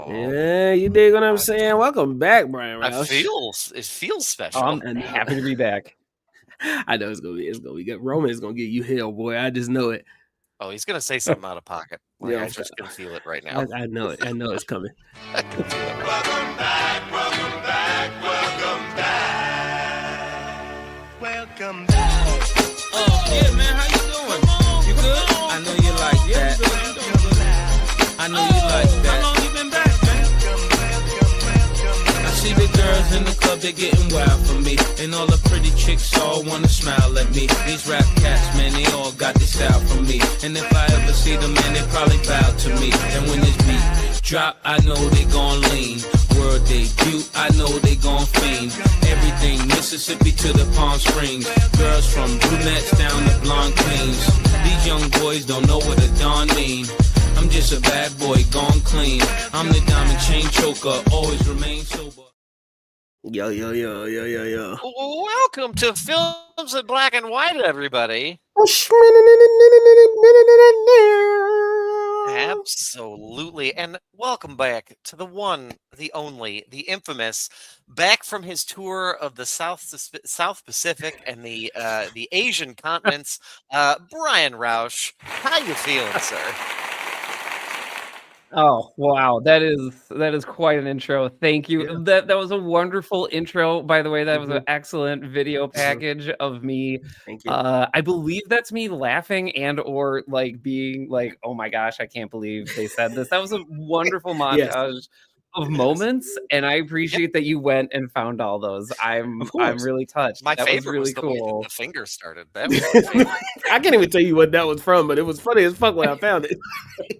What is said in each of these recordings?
Yeah, you dig what I'm saying? Welcome back, Bryan Roush. It feels special. I'm happy to be back. I know it's gonna be good. Roman is gonna get you hell, boy. I just know it. Oh, he's gonna say something out of pocket. Like, Yeah, I just can feel it right now. I know it. I know it's coming. I can feel it. Welcome back, welcome back, welcome back. Welcome back. Yeah, man, how you doing? You good? I know you like that. I know you like that. How long you been back, man? I see the girls in the club, they getting wild for me. And all the pretty chicks all wanna smile at me. These rap cats, man, they all got this style for me. And if I ever see them, man, they probably bow to me. And when this beat drop, I know they gon' lean. World debut, I know they gon' fiend. Everything Mississippi to the Palm Springs. Girls from brunettes down to blonde queens. These young boys don't know what a dawn mean. I'm just a bad boy gone clean. I'm the diamond chain choker, always remain sober. Yo. Welcome to Films in Black and White, everybody. Absolutely. And welcome back to the one, the only, the infamous, back from his tour of the South Pacific and the Asian continents, Bryan Roush. How you feeling, sir? Oh, wow. That is quite an intro. Thank you. Yeah. That was a wonderful intro. By the way, that was an excellent video package of me. Thank you. I believe that's me laughing and or like being like, oh my gosh, I can't believe they said this. That was a wonderful montage of moments, and I appreciate that you went and found all those. I'm really touched. My that favorite was really was cool. the finger started. That was my favorite. I can't even tell you what that was from, but it was funny as fuck when I found it.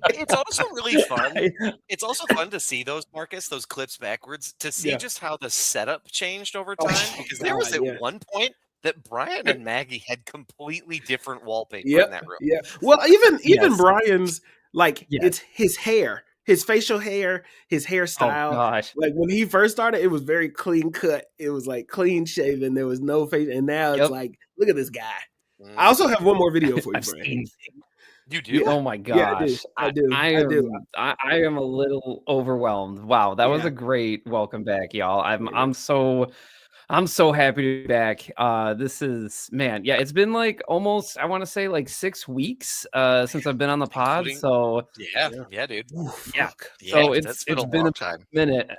It's also really fun. It's also fun to see those, Marcus, those clips backwards, to see just how the setup changed over time. Because there was at one point that Bryan and Maggie had completely different wallpaper in that room. Yeah. Well, even Bryan's, like, it's his hair. His facial hair, his hairstyle. Oh, gosh. Like when he first started, it was very clean cut. It was like clean shaven. There was no face. And now it's like, look at this guy. I also have one more video for you, Bryan. You do? Oh my gosh. Yeah, I do. I am a little overwhelmed. Wow, that was a great welcome back, y'all. I'm so happy to be back. This is, man, it's been like almost, I want to say like 6 weeks since I've been on the pod. So yeah, dude. So it's been a minute.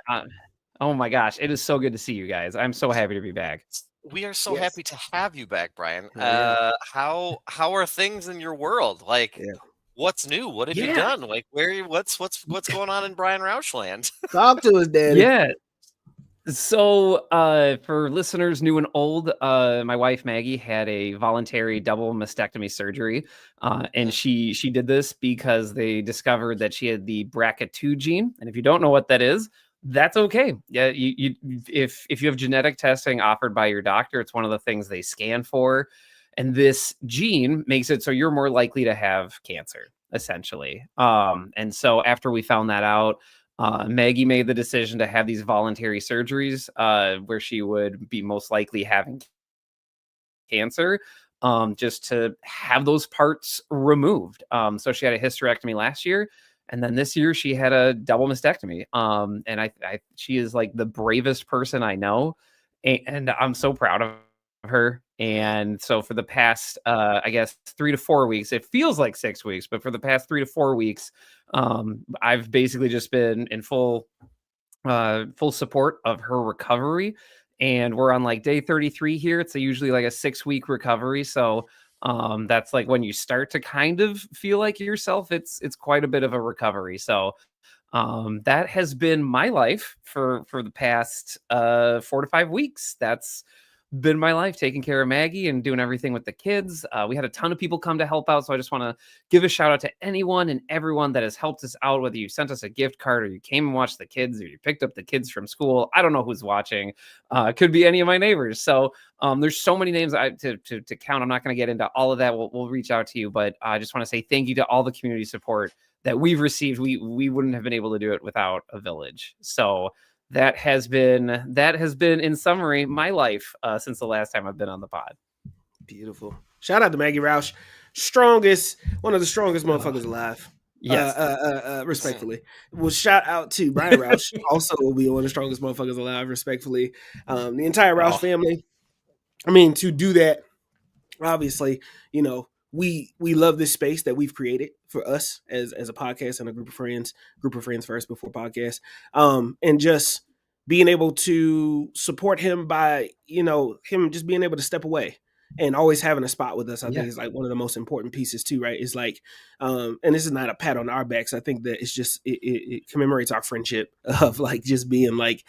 Oh my gosh, it is so good to see you guys. I'm so happy to be back. We are so happy to have you back, Bryan. How are things in your world? Like, what's new? What have you done? Like, what's going on in Bryan Roush land? Talk to us, Daddy. Yeah. So, for listeners new and old, my wife Maggie had a voluntary double mastectomy surgery, and she did this because they discovered that she had the BRCA2 gene. And if you don't know what that is, that's okay. Yeah, if you have genetic testing offered by your doctor, it's one of the things they scan for, and this gene makes it so you're more likely to have cancer, essentially. And so after we found that out, Maggie made the decision to have these voluntary surgeries where she would be most likely having cancer, just to have those parts removed. So she had a hysterectomy last year, and then this year she had a double mastectomy. And she is like the bravest person I know, and I'm so proud of her. And so for the past, I guess 3 to 4 weeks, it feels like 6 weeks, but for the past 3 to 4 weeks, I've basically just been in full support of her recovery. And we're on like day 33 here. It's usually like a 6-week recovery. So that's like when you start to kind of feel like yourself, it's quite a bit of a recovery. So that has been my life for the past 4 to 5 weeks. That's been my life, taking care of Maggie and doing everything with the kids. We had a ton of people come to help out, so I just want to give a shout out to anyone and everyone that has helped us out, whether you sent us a gift card or you came and watched the kids or you picked up the kids from school. I don't know who's watching. Could be any of my neighbors. So there's so many names to count. I'm not going to get into all of that. We'll reach out to you, but I just want to say thank you to all the community support that we've received. We wouldn't have been able to do it without a village. So that has been, in summary, my life since the last time I've been on the pod. Beautiful. Shout out to Maggie Roush. One of the strongest motherfuckers alive. Yes. Respectfully. Well, shout out to Brian Roush. Also will be one of the strongest motherfuckers alive, respectfully. The entire Roush family. I mean, to do that, obviously, you know, we love this space that we've created for us as a podcast and a group of friends first before podcast. And just being able to support him by, you know, him just being able to step away and always having a spot with us, I think is like one of the most important pieces too, right? Is like, and this is not a pat on our backs. I think that it's just, it commemorates our friendship of like, just being like,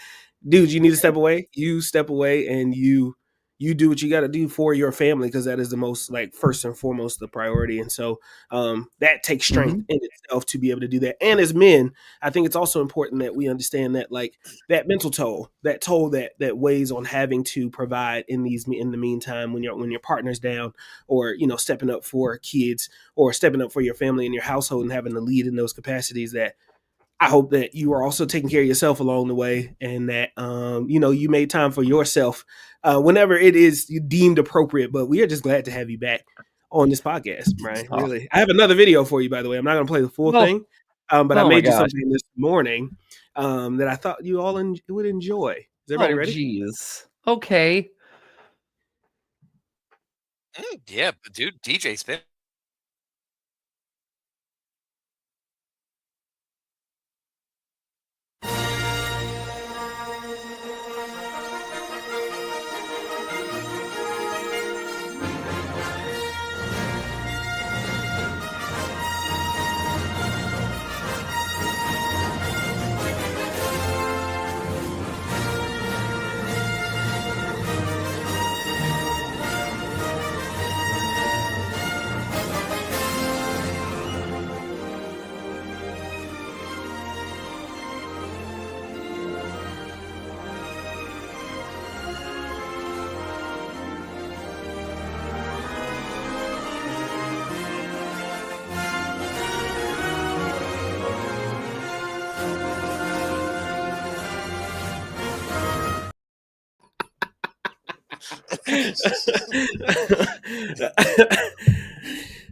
dude, you need to step away. You step away and you do what you got to do for your family, because that is the most, like, first and foremost, the priority. And so that takes strength in itself to be able to do that. And as men, I think it's also important that we understand that, like, that mental toll, that weighs on having to provide in the meantime, when your partner's down, or, you know, stepping up for kids or stepping up for your family and your household and having to lead in those capacities, that I hope that you are also taking care of yourself along the way, and that, you know, you made time for yourself whenever it is deemed appropriate. But we are just glad to have you back on this podcast, Brian. Really. I have another video for you, by the way. I'm not going to play the full thing, but I made you something this morning that I thought you all would enjoy. Is everybody ready? Jeez. Okay. Yeah, dude, DJ spin.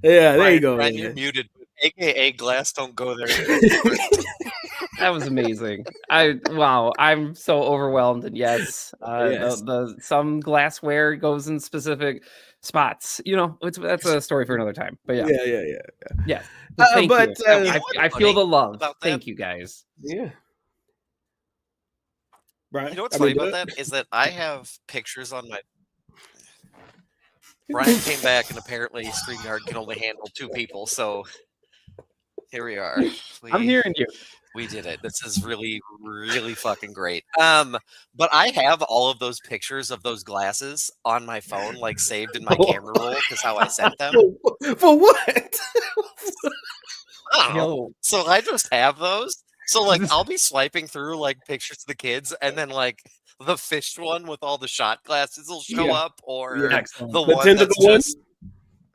Yeah, there you go. Brian, you're muted. AKA Glass, don't go there. That was amazing. I'm so overwhelmed. And yes, Yes. the some glassware goes in specific spots. You know, that's a story for another time. But yeah. Yes. But thank you. I feel the love. about Thank that? you guys. Yeah. Brian, You know what's funny about that is that I have pictures on my. Brian came back, and apparently StreamYard can only handle 2 people, so here we are. I'm hearing you. We did it. This is really, really fucking great. But I have all of those pictures of those glasses on my phone, like, saved in my camera roll, because how I sent them. For what? I don't know. So I just have those. So, like, I'll be swiping through, like, pictures of the kids, and then, like, the fish one with all the shot glasses will show up, or the one that's just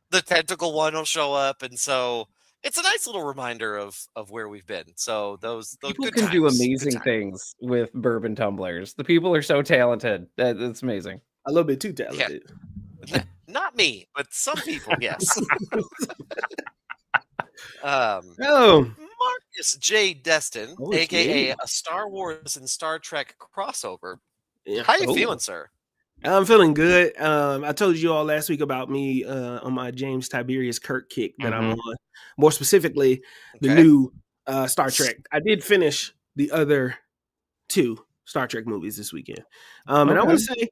the tentacle one will show up, and so it's a nice little reminder of where we've been. So those people good can times, do amazing things with bourbon tumblers. The people are so talented. It's amazing. A little bit too talented. Yeah. Not me, but some people, yes. Marcus J. Destin, aka a Star Wars and Star Trek crossover. Yeah. How you feeling, sir? I'm feeling good. I told you all last week about me on my James Tiberius Kirk kick that I'm on. More specifically, the new Star Trek. I did finish the other 2 Star Trek movies this weekend. And I want to say,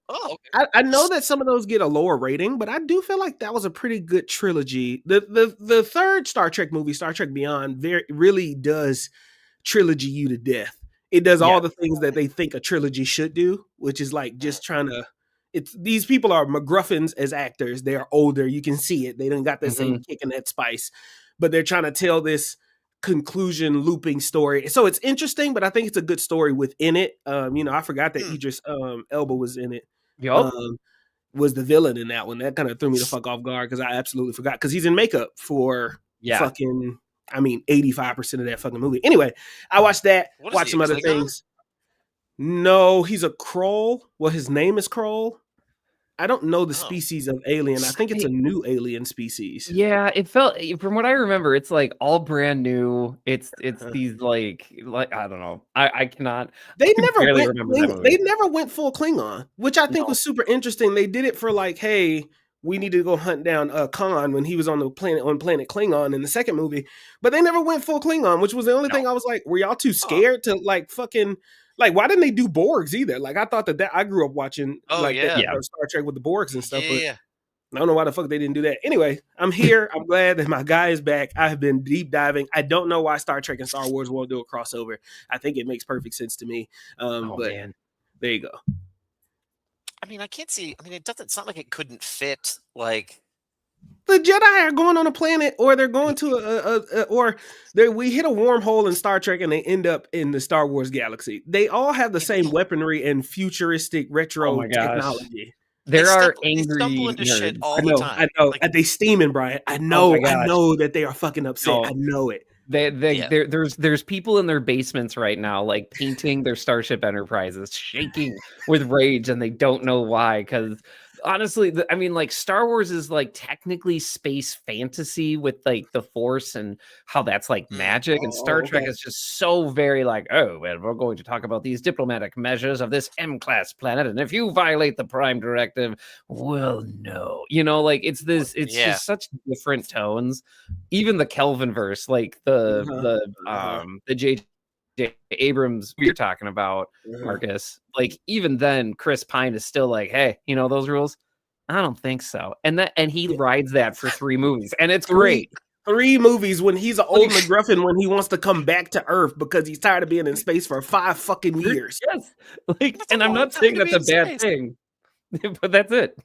I know that some of those get a lower rating, but I do feel like that was a pretty good trilogy. The third Star Trek movie, Star Trek Beyond, really does trilogy you to death. It does all the things that they think a trilogy should do, which is like just trying to. These people are MacGuffins as actors. They are older. You can see it. They done got that same kick and that spice, but they're trying to tell this conclusion looping story. So it's interesting, but I think it's a good story within it. You know, I forgot that Idris Elba was in it. Was the villain in that one. That kind of threw me the fuck off guard, because I absolutely forgot, because he's in makeup for fucking, 85% of that fucking movie. Anyway, I watched that, watched some other things. No, he's a Kroll. Well, his name is Kroll. I don't know the Oh. species of alien. I think it's a new alien species. Yeah, it felt from what I remember, it's like all brand new. It's these like I don't know. I cannot. They I never barely went. remember that movie. They never went full Klingon, which I think No. was super interesting. They did it for like, hey, we need to go hunt down Khan when he was on the planet Klingon in the second movie, but they never went full Klingon, which was the only thing I was like, were y'all too scared to like fucking like? Why didn't they do Borgs either? Like I thought that I grew up watching like that yeah. Star Trek with the Borgs and stuff, but Yeah. I don't know why the fuck they didn't do that. Anyway, I'm here. I'm glad that my guy is back. I have been deep diving. I don't know why Star Trek and Star Wars won't do a crossover. I think it makes perfect sense to me. Oh But man. there you go. I mean, I can't see. I mean, it's not like it couldn't fit. Like The Jedi are going on a planet, or they're going to we hit a wormhole in Star Trek and they end up in the Star Wars galaxy. They all have the same weaponry and futuristic retro my gosh. technology. There are they stumble angry into shit nerds. all the time. I know. Like, They steaming, Brian. I Oh know. my I gosh. know that they are fucking upset. No. I know it. Yeah. There's people in their basements right now, like painting their Starship Enterprises, shaking with rage, and they don't know why. Because honestly, I mean, like Star Wars is like technically space fantasy with like the Force and how that's like magic, and Star Trek is just so very like, oh, well, we're going to talk about these diplomatic measures of this M-class planet, and if you violate the Prime Directive, well, no, you know, like it's just such different tones. Even the Kelvin verse, like the J.J. Abrams we were talking about, Marcus, like even then Chris Pine is still like, hey, you know those rules? I don't think so. And he rides that for 3 movies, and it's great. 3 movies when he's an old McGruffin when he wants to come back to Earth because he's tired of being in space for 5 fucking years. Yes. Like, and I'm not saying that's a bad thing, but that's it.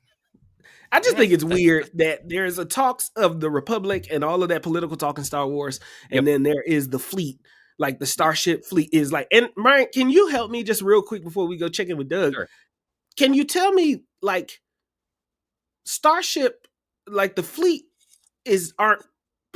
I just think it's weird that there's a talks of the Republic and all of that political talk in Star Wars, and then there is the fleet, like the Starship fleet is like. And Brian, can you help me just real quick before we go check in with Doug? Sure. Can you tell me like Starship, like the fleet aren't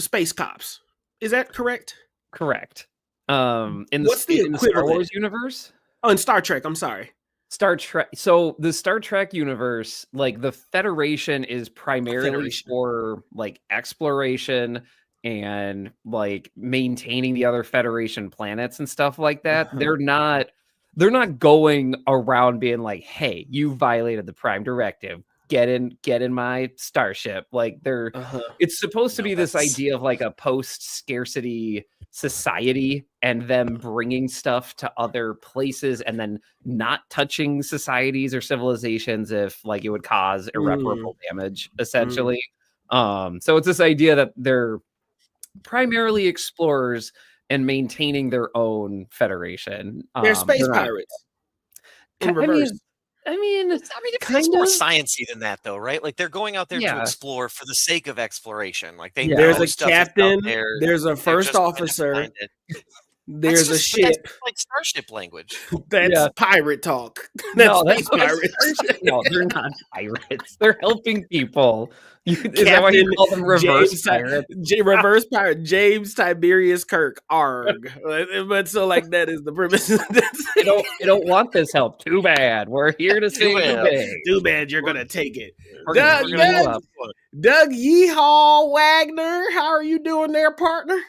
space cops? Is that correct? Correct. In What's the in the Star Wars universe? Oh, in Star Trek. I'm sorry. Star Trek. So the Star Trek universe, like the Federation is primarily for like exploration and like maintaining the other Federation planets and stuff like that. They're not going around being like, hey, you violated the Prime Directive. Get in my starship. Like it's supposed to be this idea of like a post-scarcity society and them bringing stuff to other places and then not touching societies or civilizations if like it would cause irreparable damage, essentially. So it's this idea that they're primarily explorers and maintaining their own federation. They're space pirates. In reverse. I mean, it's more sciencey than that, though, right? Like they're going out there to explore for the sake of exploration. Like there's a captain, there's a first officer, there's a ship. That's like Starship language. That's pirate talk. That's space pirates. No, they're not pirates. They're helping people. Is that why you call them reverse pirates? Reverse pirate James Tiberius Kirk. Arg. But so like that is the premise. You don't want this help. Too bad. We're here to save the day. Too bad you're gonna take it. Doug Yeehaw Wagner, how are you doing there, partner?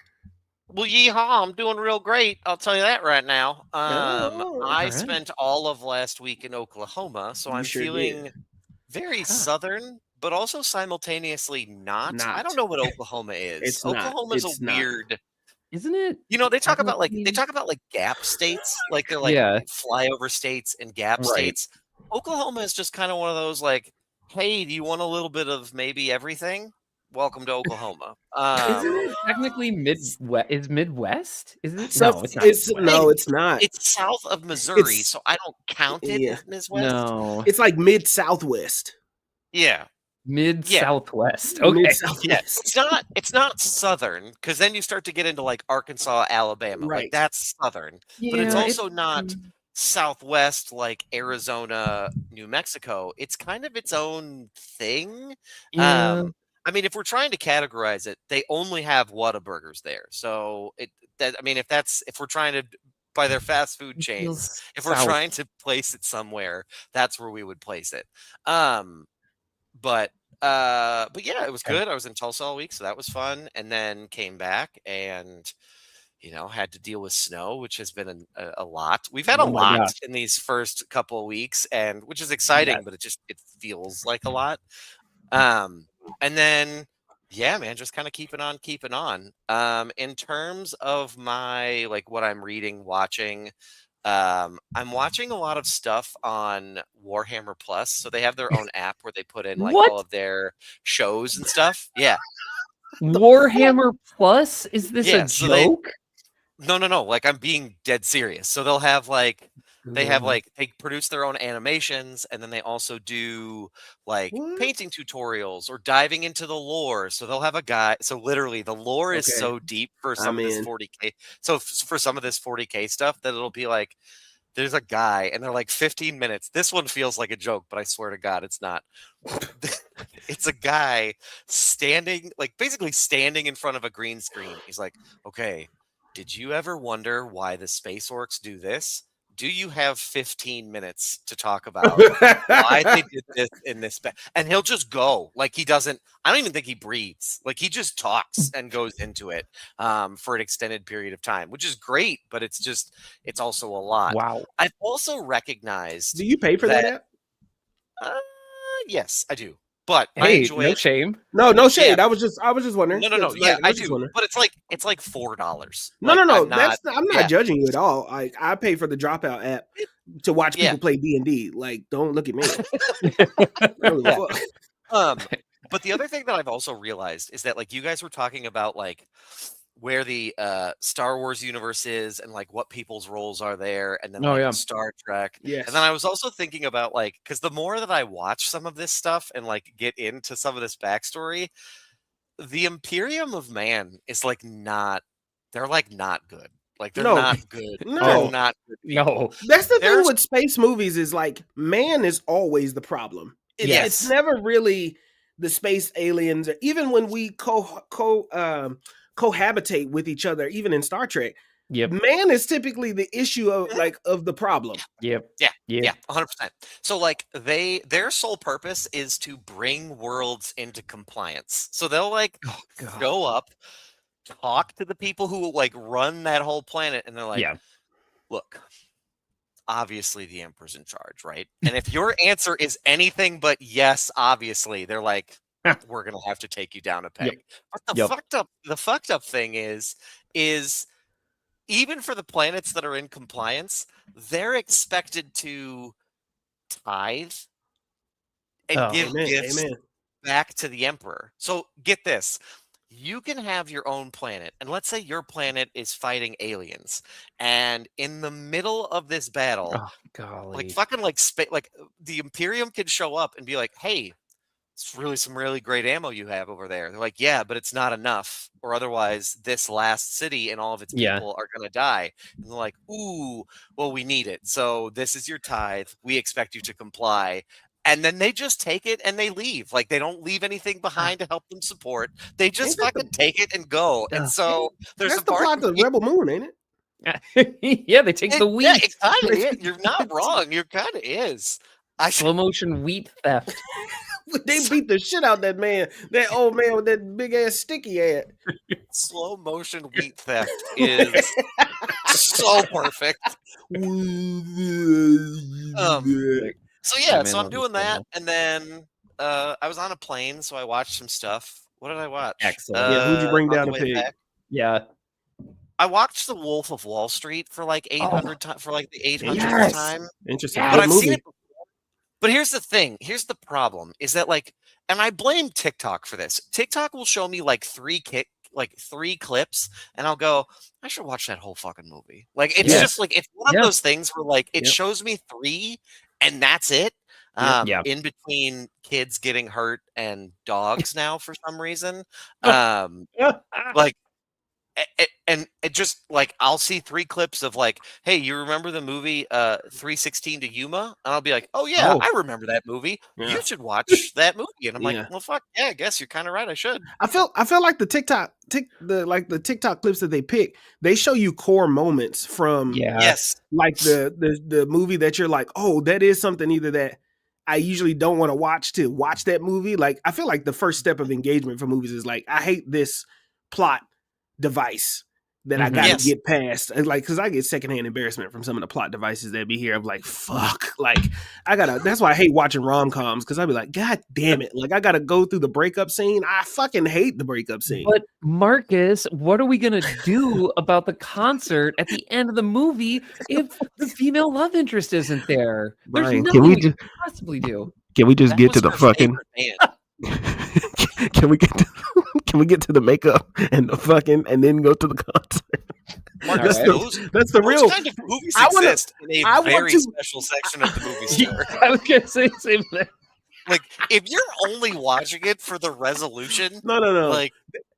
Well, yeehaw, I'm doing real great. I'll tell you that right now. I spent all of last week in Oklahoma, so I'm feeling very southern, but also simultaneously not. I don't know what Oklahoma is. Oklahoma's a weird, isn't it? You know, they talk about like gap states, like they're like flyover states and gap states. Oklahoma is just kind of one of those like, hey, do you want a little bit of maybe everything? Welcome to Oklahoma. Isn't it technically Midwest? Is Midwest? Is it? No, it's not. It's not. It's south of Missouri, so I don't count it as Midwest. No, it's like mid-southwest. Yeah, mid-southwest. Okay, mid-southwest. It's not southern because then you start to get into like Arkansas, Alabama. Right. Like that's southern, but it's also not southwest like Arizona, New Mexico. It's kind of its own thing. Yeah. I mean, if we're trying to categorize it, they only have Whataburgers there. So if we're trying to by their fast food chains, if we're trying to place it somewhere, that's where we would place it. But yeah, it was good. I was in Tulsa all week, so that was fun. And then came back and had to deal with snow, which has been a lot. We've had a Oh my lot gosh. in these first couple of weeks, and which is exciting, Yes. but it feels like a lot. And then yeah, man, just kind of keeping on. In terms of my what I'm reading, watching, I'm watching a lot of stuff on Warhammer Plus. So they have their own app where they put in What? all of their shows and stuff. Yeah. Warhammer Plus? Is this a Yeah, so they joke? No. I'm being dead serious. So they'll have they produce their own animations, and then they also do What? painting tutorials or diving into the lore. So they'll have a guy. So literally, the lore is Okay. so deep for some I'm of this in. 40K. So for some of this 40K stuff, that it'll be like there's a guy, and they're like 15 minutes. This one feels like a joke, but I swear to God, it's not. It's a guy basically standing in front of a green screen. He's like, okay, did you ever wonder why the space orcs do this? Do you have 15 minutes to talk about why they did this in this? And he'll just go he doesn't. I don't even think he breathes. He just talks and goes into it for an extended period of time, which is great. But it's also a lot. Wow. I've also recognized. Do you pay for that app? Yes, I do. But I Hey, enjoy no it. shame. No shade. Yeah. I was just wondering. No. Yeah, I I was just do. wondering. But it's $4. No. I'm I'm not yeah. judging you at all. I pay for the Dropout app to watch Yeah. people play D&D. Don't look at me. Yeah. But the other thing that I've also realized is that you guys were talking about where the Star Wars universe is and what people's roles are there, and then in Star Trek. Yes. And then I was also thinking about because the more that I watch some of this stuff and get into some of this backstory, the Imperium of Man is not good. They're No. not good. No. They're not good people. No. That's the thing with space movies is man is always the problem. It's never really the space aliens, or even when we cohabitate with each other, even in Star Trek. Yep. Man is typically the issue of the problem. Yep. Yeah, 100%. So their sole purpose is to bring worlds into compliance. So they'll show up, talk to the people who run that whole planet, and they're look, obviously the Emperor's in charge, right? And if your answer is anything but yes, obviously, they're we're gonna have to take you down a peg. Yep. But the fucked up thing is even for the planets that are in compliance, they're expected to tithe and give gifts back to the Emperor. So get this. You can have your own planet, and let's say your planet is fighting aliens, and in the middle of this battle, the Imperium can show up and be like, "Hey, it's really some really great ammo you have over there." They're like, "Yeah, but it's not enough, or otherwise this last city and all of its people are going to die." And they're like, "Ooh, well, we need it. So this is your tithe. We expect you to comply." And then they just take it and they leave. They don't leave anything behind to help them support. They just fucking take it and go. And so there's that's the plot of Rebel Moon, ain't it? Yeah, they take the wheat. Yeah, it kind of is. You're not wrong. You kind of is. Slow motion wheat theft. They beat the shit out that man, that old man with that big ass sticky head. Slow motion wheat theft is so perfect. So yeah, so I'm doing that, and then I was on a plane, so I watched some stuff. What did I watch? Excellent. Who'd you bring down a pig? Yeah. I watched The Wolf of Wall Street for 800 times for the 800th time. Interesting. But I've seen it before. But here's the thing. Here's the problem is that and I blame TikTok for this. TikTok will show me three clips, and I'll go, I should watch that whole fucking movie. It's just it's one of those things where it shows me 3 and that's it. In between kids getting hurt and dogs now for some reason. And it just I'll see 3 clips of hey, you remember the movie 316 to Yuma? And I'll be like, oh yeah, I remember that movie. Yeah. You should watch that movie. And I'm like, well, fuck yeah, I guess you're kind of right. I should. I feel like the TikTok clips that they pick, they show you core moments from yes, the movie that you're like, oh, that is something either that I usually don't want to watch that movie. Like, I feel like the first step of engagement for movies is like, I hate this plot device that I gotta Yes. get past. Like, cause I get secondhand embarrassment from some of the plot devices that be here. I'm like, fuck. Like, that's why I hate watching rom-coms, cause I'd be like, God damn it. Like, I gotta go through the breakup scene. I fucking hate the breakup scene. But Marcus, what are we gonna do about the concert at the end of the movie if the female love interest isn't there? There's Bryan, nothing we can possibly do. Can we just That get was to the her fucking? favorite band. Can we get to? Can we get to the makeup and the fucking and then go to the concert? Marcus, All right. That's the those real. kind of movies I wanna- exist in I a want very to- special section of the movie store. I was gonna say the same thing. Like, if you're only watching it for the resolution, No. like,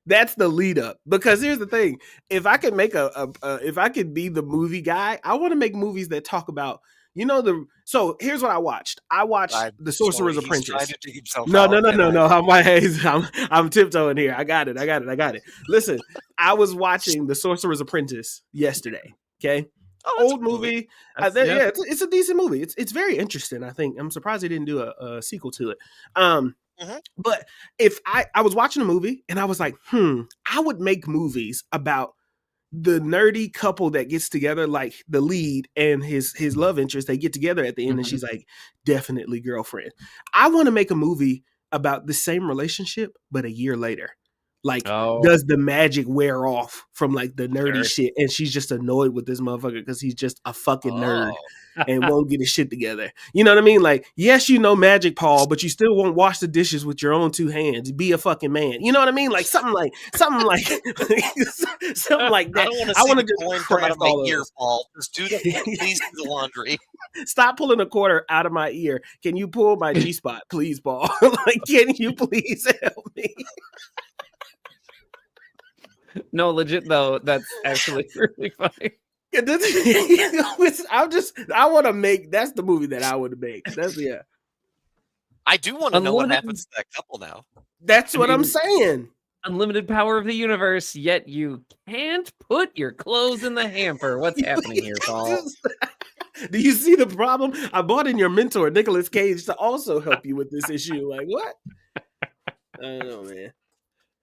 That's the lead up. Because here's the thing: if I could make if I could be the movie guy, I want to make movies that talk about. So here's what I watched. I watched The Sorcerer's he's Apprentice. trying to dig himself No. out, and I'm tiptoeing here. I got it. Listen, I was watching The Sorcerer's Apprentice yesterday. Okay, Oh, that's a old movie. Yeah. It's a decent movie. It's very interesting. I think I'm surprised they didn't do a sequel to it. But if I was watching a movie and I was like, I would make movies about the nerdy couple that gets together, like the lead and his love interest. They get together at the end, and she's like, definitely girlfriend. I want to make a movie about the same relationship, but a year later. Like, does the magic wear off from like the nerdy shit, and she's just annoyed with this motherfucker because he's just a fucking nerd and won't get his shit together. You know what I mean? Like, yes, you know magic, Paul, but you still won't wash the dishes with your own two hands. Be a fucking man. You know what I mean? Like something like something like that. I don't want to see the coin come out of my ear, Paul. Just do please do the laundry. Stop pulling a quarter out of my ear. Can you pull my G spot, please, Paul? Like, can you please help me? No, legit though, that's actually really funny. I want to make. That's the movie that I would make. I do want to know what happens to that couple now. That's what I'm saying. Unlimited power of the universe, yet you can't put your clothes in the hamper. What's happening here, Paul? Do you see the problem? I brought in your mentor, Nicolas Cage, to also help you with this issue. Like, what? I don't know, man.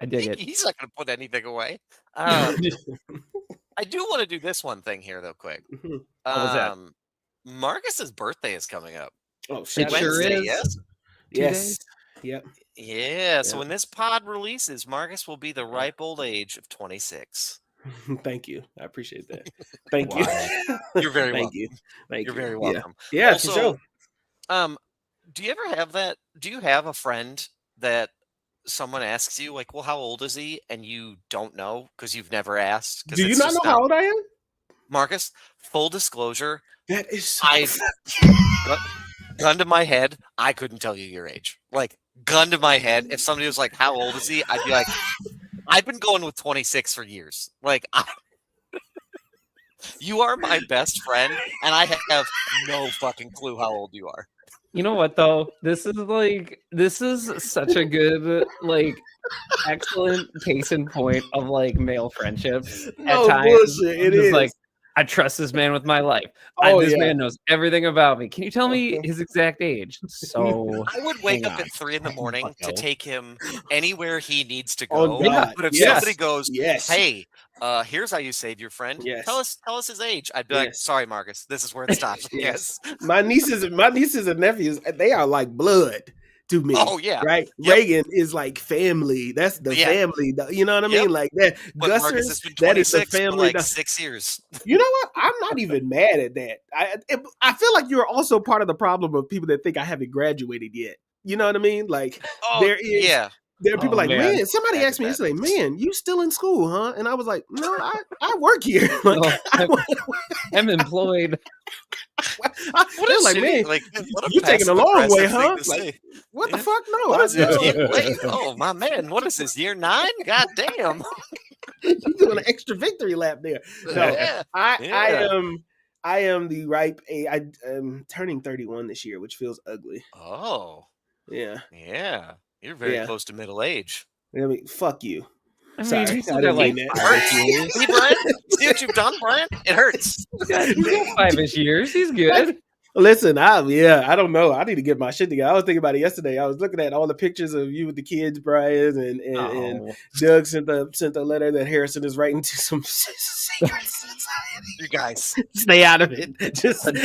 I dig it. He's not going to put anything away. I do want to do this one thing here, though, quick. What was that? Marcus's birthday is coming up. Oh, shit. It sure Wednesday, is. yes? Yes. Yep. Yeah, so when this pod releases, Marcus will be the ripe old age of 26. Thank you. I appreciate that. Thank you. You're very welcome. Thank You're you. very welcome. Yeah, Also, for sure. do you ever have that? Do you have a friend that someone asks you, like, well, how old is he? And you don't know because you've never asked? Do you not know how old I am? Marcus, full disclosure. That is so gun to my head, I couldn't tell you your age. Like, gun to my head, if somebody was like, how old is he? I'd be like, I've been going with 26 for years. Like, you are my best friend, and I have no fucking clue how old you are. You know what though? This is such a good, like, excellent case in point of like male friendships. No at times. bullshit. It is like, I trust this man with my life. This man knows everything about me. Can you tell me his exact age? So I would wake up at 3 a.m. to take him anywhere he needs to go. Oh, God. But if Yes. somebody goes, Yes. hey, here's how you save your friend. Yes. Tell us his age. I'd be like, Yes. sorry, Marcus, this is where it stops. Yes. My nieces and nephews, they are like blood to me. Oh, yeah. Right? Yep. Reagan is like family. That's the Yeah. family. You know what I mean? Yep. Like that. But Marcus has Gusser, been that is the 26 for family. like 6 years. You know what? I'm not even mad at that. I feel like you're also part of the problem of people that think I haven't graduated yet. You know what I mean? Like there is. Yeah. There are people like, man, somebody Back asked to me that. yesterday, man, you still in school, huh? And I was like, no, I work here. Like, I'm employed. they're like, man, you taking a long way, huh? Like, what the fuck? No, What is this? no. Wait, oh my man, what is this? Year 9? God damn. You're doing an extra victory lap there. No, Yeah. I am the ripe age. I am turning 31 this year, which feels ugly. Oh. Yeah. Yeah. You're very close to middle age. I mean, fuck you. I mean, Sorry, he's I got didn't like mean that. 5 years. See, Brian? See what you've done, Brian? It hurts. He's got 5-ish years. He's good. Listen, I don't know. I need to get my shit together. I was thinking about it yesterday. I was looking at all the pictures of you with the kids, Bryan, and Oh. Doug sent the letter that Harrison is writing to some secret society. You guys. Stay out of it.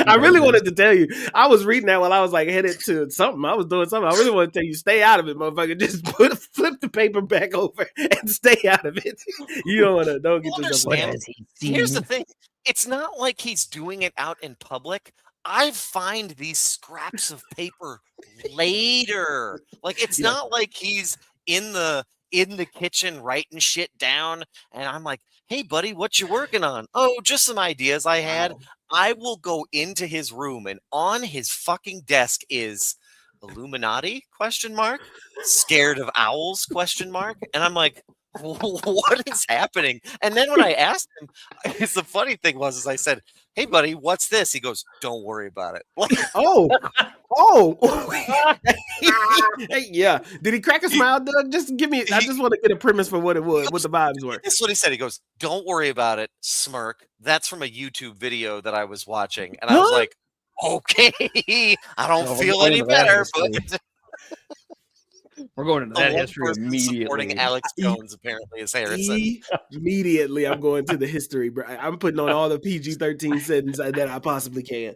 I really wanted to tell you. I was reading that while I was like headed to something. I was doing something. I really want to tell you, stay out of it, motherfucker. Just flip the paper back over and stay out of it. You don't get yourself Understand. involved. Here's the thing. It's not like he's doing it out in public. I find these scraps of paper later. Like it's Yeah. not like he's in the kitchen writing shit down and I'm like, "Hey buddy, what you working on?" "Oh, just some ideas I had." Wow. I will go into his room and on his fucking desk is Illuminati ? Scared of owls ? And I'm like, what is happening? And then when I asked him, the funny thing was I said, "Hey buddy, what's this?" He goes, "Don't worry about it." Oh. Yeah. Did he crack a smile, Doug? Just give me. I just want to get a premise for what it was, what the vibes were. This is what he said. He goes, "Don't worry about it." Smirk. That's from a YouTube video that I was watching, and I was like, "Okay, I don't No, feel we're any going to that better." history. But We're going into the that one history person supporting immediately. Alex Jones apparently is Harrison. Immediately, I'm going to the history, bro. I'm putting on all the PG-13 settings that I possibly can.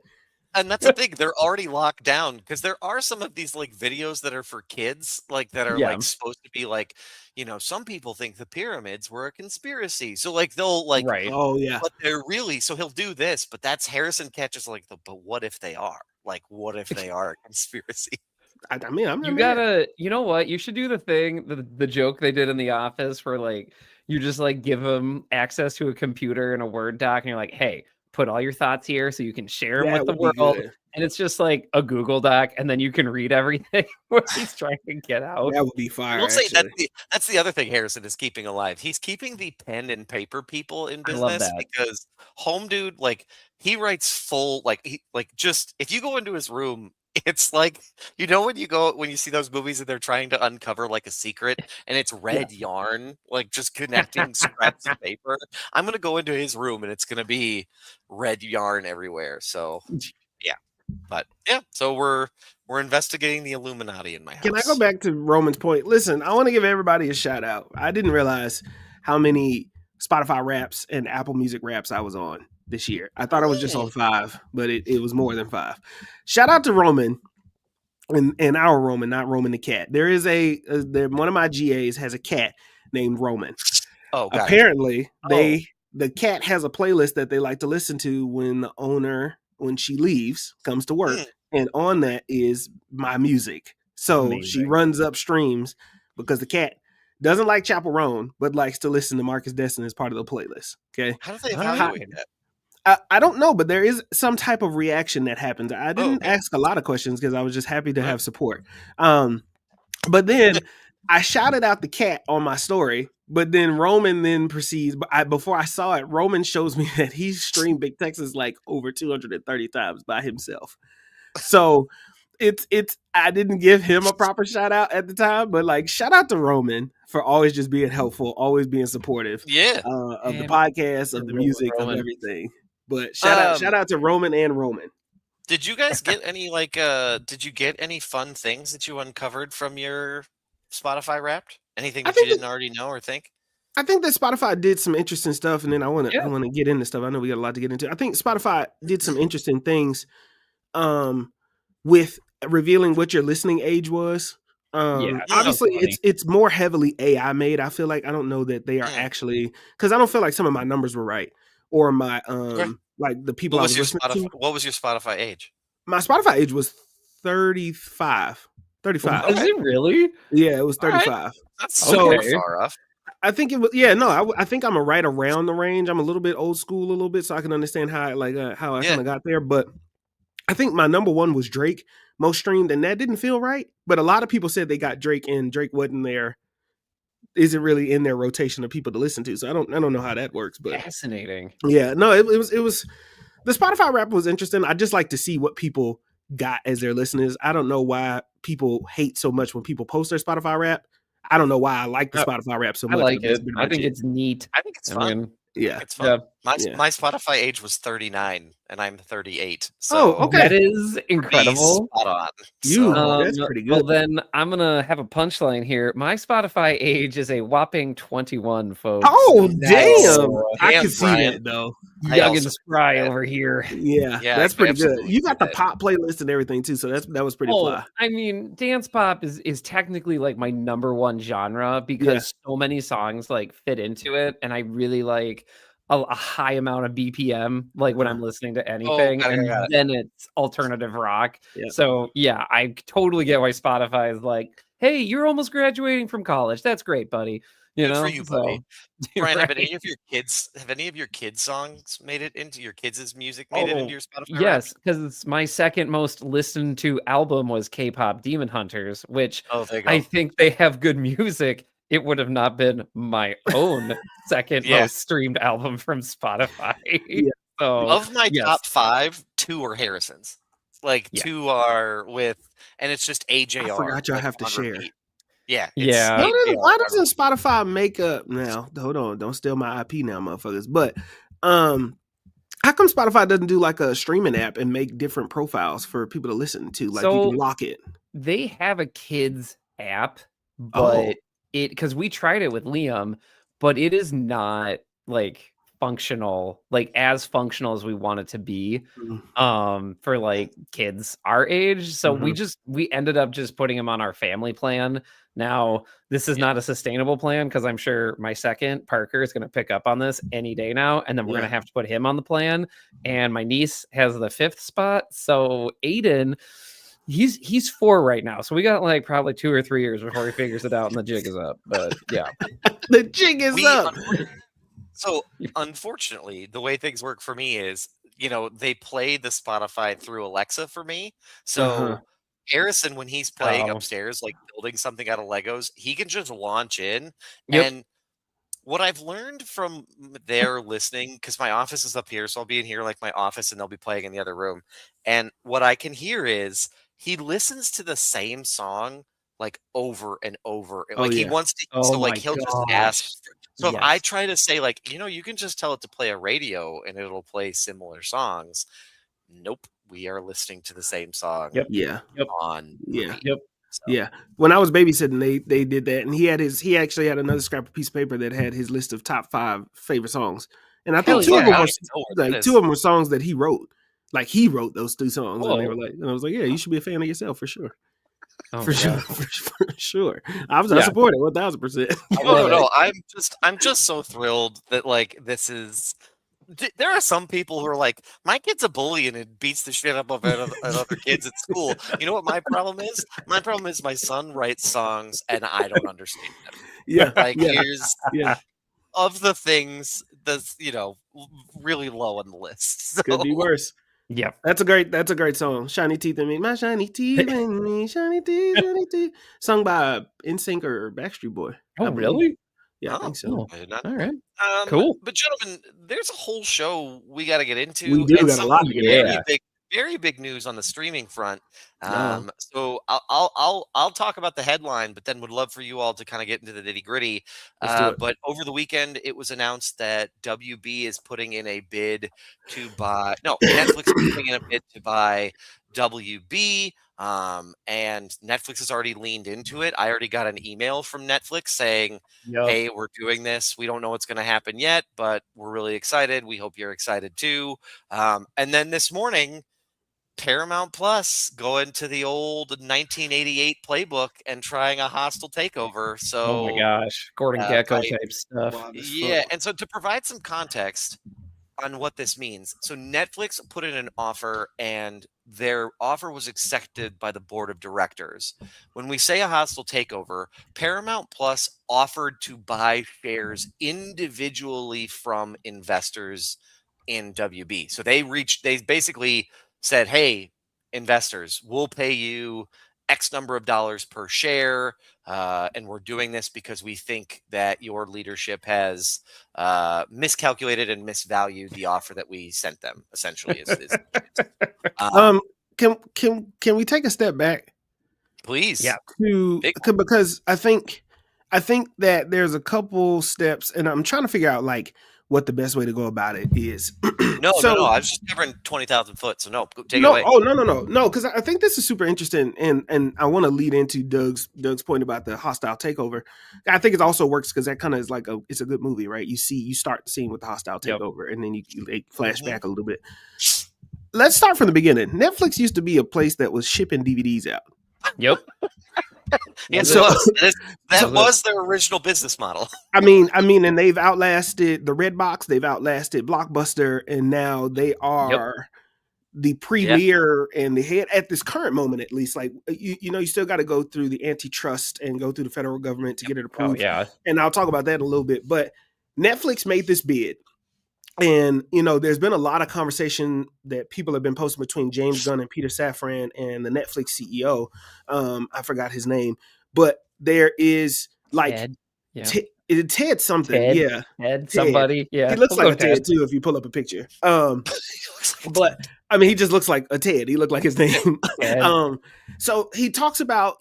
And that's the thing; they're already locked down because there are some of these like videos that are for kids, like that are Yeah. like supposed to be like, some people think the pyramids were a conspiracy, so like they'll like, Right. Oh yeah. but they're really. So he'll do this, but that's Harrison catches like but what if they are? Like, what if they are a conspiracy? I mean, I'm not You mad. gotta, you know what? You should do the thing, the joke they did in The Office, where like you just like give them access to a computer and a Word doc, and you're like, "Hey, put all your thoughts here so you can share them That with the would be world." good. And it's just like a Google Doc, and then you can read everything what he's trying to get out. That would be I fire. will say Actually. that's the other thing Harrison is keeping alive. He's keeping the pen and paper people in I love business that. because Home Dude, like he writes full just if you go into his room, it's like when you see those movies and they're trying to uncover like a secret and it's red yarn, like just connecting scraps of paper. I'm gonna go into his room and it's gonna be red yarn everywhere. So yeah. But yeah, so we're investigating the Illuminati in my house. Can I go back to Roman's point? Listen, I want to give everybody a shout out. I didn't realize how many Spotify raps and Apple Music raps I was on this year. I thought I was just on 5, but it was more than 5. Shout out to Roman and our Roman, not Roman the cat. There is one of my GAs has a cat named Roman. Oh, got it. Apparently, the cat has a playlist that they like to listen to when the owner, when she leaves, comes to work. And on that is my music. So she Amazing. runs up streams because the cat doesn't like Chapel Roan, but likes to listen to Marcus Destin as part of the playlist. Okay. How do they All right. evaluate that? I don't know, but there is some type of reaction that happens. I didn't ask a lot of questions because I was just happy to have support. But then I shouted out the cat on my story, but then Roman then proceeds. Before I saw it, Roman shows me that he streamed Big Texas like over 230 times by himself. So it's I didn't give him a proper shout out at the time, but like shout out to Roman for always just being helpful, always being supportive. Yeah. Of the podcast, of the music, of everything. But shout out to Roman and Roman. Did you guys get any did you get any fun things that you uncovered from your Spotify Wrapped? Anything that you didn't already know or think? I think that Spotify did some interesting stuff, and then I want to get into stuff. I know we got a lot to get into. I think Spotify did some interesting things with revealing what your listening age was. Obviously it's more heavily AI made. I feel like I don't know that they are actually, because I don't feel like some of my numbers were right, or my like the people I was listening to. What was your Spotify age? My Spotify age was 35. 35. Is it really? Yeah, it was 35. Right. That's so far off. I think it was. Yeah, no, I think I'm right around the range. I'm a little bit old school, a little bit, so I can understand how I kind of got there. But I think my number one was Drake, most streamed, and that didn't feel right. But a lot of people said they got Drake, and Drake wasn't there. Isn't really in their rotation of people to listen to. So I don't know how that works. But fascinating. Yeah, no, it was the Spotify rap was interesting. I just like to see what people got as their listeners. I don't know why people hate so much when people post their Spotify rap. I don't know why I like the Spotify rap so much. I like it. I think it's neat. I think it's fun. Yeah, it's fun. My Yeah. my Spotify age was 39, and I'm 38. So Oh, okay. That is be incredible. spot on. You- So That's pretty Well, good. then I'm gonna have a punchline here. My Spotify age is a whopping 21, folks. Oh, Nice. damn! I Damn, can see Bryan. that though. I Young also and spry that. over here. Yeah, Yeah, that's I pretty good. absolutely You got see the that. pop playlist and everything too, so that was pretty fly. I mean, dance pop is technically like my number one genre because so many songs like fit into it, and I really like a high amount of BPM, like when I'm listening to anything, got it, and got it. then it's alternative rock. Yeah. So yeah, I totally get why Spotify is like, "Hey, you're almost graduating from college. That's great, buddy." You Good know, for you, buddy. Bryan, right? have any of your kids' songs made it into your kids' music made it into your Spotify Wrapped? Yes, because my second most listened to album was K-pop Demon Hunters, which Oh, there you I go. think they have good music. It would have not been my own second Yeah. most streamed album from Spotify. Yeah. So Of my yes, top 5, 2 are Harrison's. Like Yeah. 2 are with, and it's just AJR. I forgot y'all like, have to on share. repeat. Yeah. Yeah. Why doesn't Spotify make up now? Hold on, don't steal my IP now, motherfuckers. But how come Spotify doesn't do like a streaming app and make different profiles for people to listen to? Like you So can lock it. they have a kids app, Oh. but because we tried it with Liam, but it is not like functional, like as functional as we want it to be for like kids our age. So we ended up just putting him on our family plan. Now this is not a sustainable plan because I'm sure my second Parker is going to pick up on this any day now, and then we're going to have to put him on the plan, and my niece has the 5th spot. So Aiden, he's 4 right now, so we got like probably 2 or 3 years before he figures it out and the jig is up. But yeah, The jig is up. So unfortunately, the way things work for me is, they play the Spotify through Alexa for me. So Harrison, when he's playing upstairs, like building something out of Legos, he can just launch in. And what I've learned from their listening, because my office is up here, so I'll be in here like my office and they'll be playing in the other room. And what I can hear is he listens to the same song like over and over. Like he wants to, so like he'll just ask. So if I try to say like, you can just tell it to play a radio and it'll play similar songs. Nope. We are listening to the same song. On repeat. So. Yeah. When I was babysitting, they did that, and he actually had another scrap of piece of paper that had his list of top 5 favorite songs, and I think 2 of them were songs that he wrote. Like he wrote those 2 songs, and they were like, and I was like, yeah, you should be a fan of yourself for sure. For sure. I support it 1,000%. No. I'm just so thrilled that like this is. There are some people who are like, my kid's a bully and it beats the shit up of other kids at school. You know what my problem is? My problem is my son writes songs and I don't understand them. Here's of the things that's really low on the list. So. Could be worse. Yeah, that's a great song. Shiny teeth in me, my shiny teeth in me, shiny teeth, sung by NSYNC or Backstreet Boy. Oh, really? Yeah, I think so. All right, cool. But gentlemen, there's a whole show we got to get into. We do got a lot to get into. Very big news on the streaming front. So I'll talk about the headline, but then would love for you all to kind of get into the nitty gritty. But over the weekend, it was announced that WB is putting in a bid to buy. No, Netflix is putting in a bid to buy WB. And Netflix has already leaned into it. I already got an email from Netflix saying, hey, we're doing this. We don't know what's going to happen yet, but we're really excited. We hope you're excited too. And then this morning, Paramount Plus going to the old 1988 playbook and trying a hostile takeover. So, oh my gosh, Gordon Gekko type stuff. Yeah. And so to provide some context on what this means. So Netflix put in an offer and their offer was accepted by the board of directors. When we say a hostile takeover, Paramount Plus offered to buy shares individually from investors in WB. So they basically said, hey, investors, we'll pay you X number of dollars per share. And we're doing this because we think that your leadership has miscalculated and misvalued the offer that we sent them, essentially. Can we take a step back? Please. Yeah. Because I think that there's a couple steps, and I'm trying to figure out like what the best way to go about it is. No, So, I was just covering 20,000 foot. So no, take it no, away. oh no, because I think this is super interesting, and I want to lead into Doug's point about the hostile takeover. I think it also works because that kind of is like it's a good movie, right? You start the scene with the hostile takeover, and then you like, flash back a little bit. Let's start from the beginning. Netflix used to be a place that was shipping DVDs out. Yep. Yes, So- it was. That so- was their original business model. I mean, and they've outlasted the Redbox, they've outlasted Blockbuster, and now they are the premier and the head at this current moment, at least. Like you still got to go through the antitrust and go through the federal government to get it approved. Oh, yeah. And I'll talk about that in a little bit. But Netflix made this bid. And, there's been a lot of conversation that people have been posting between James Gunn and Peter Safran and the Netflix CEO. I forgot his name, but there is like Ted. Yeah. Ted something. Ted. Yeah. Ted, somebody. Yeah. He looks We'll like a go Ted too if you pull up a picture. But I mean, he just looks like a Ted. He looked like his name. So he talks about,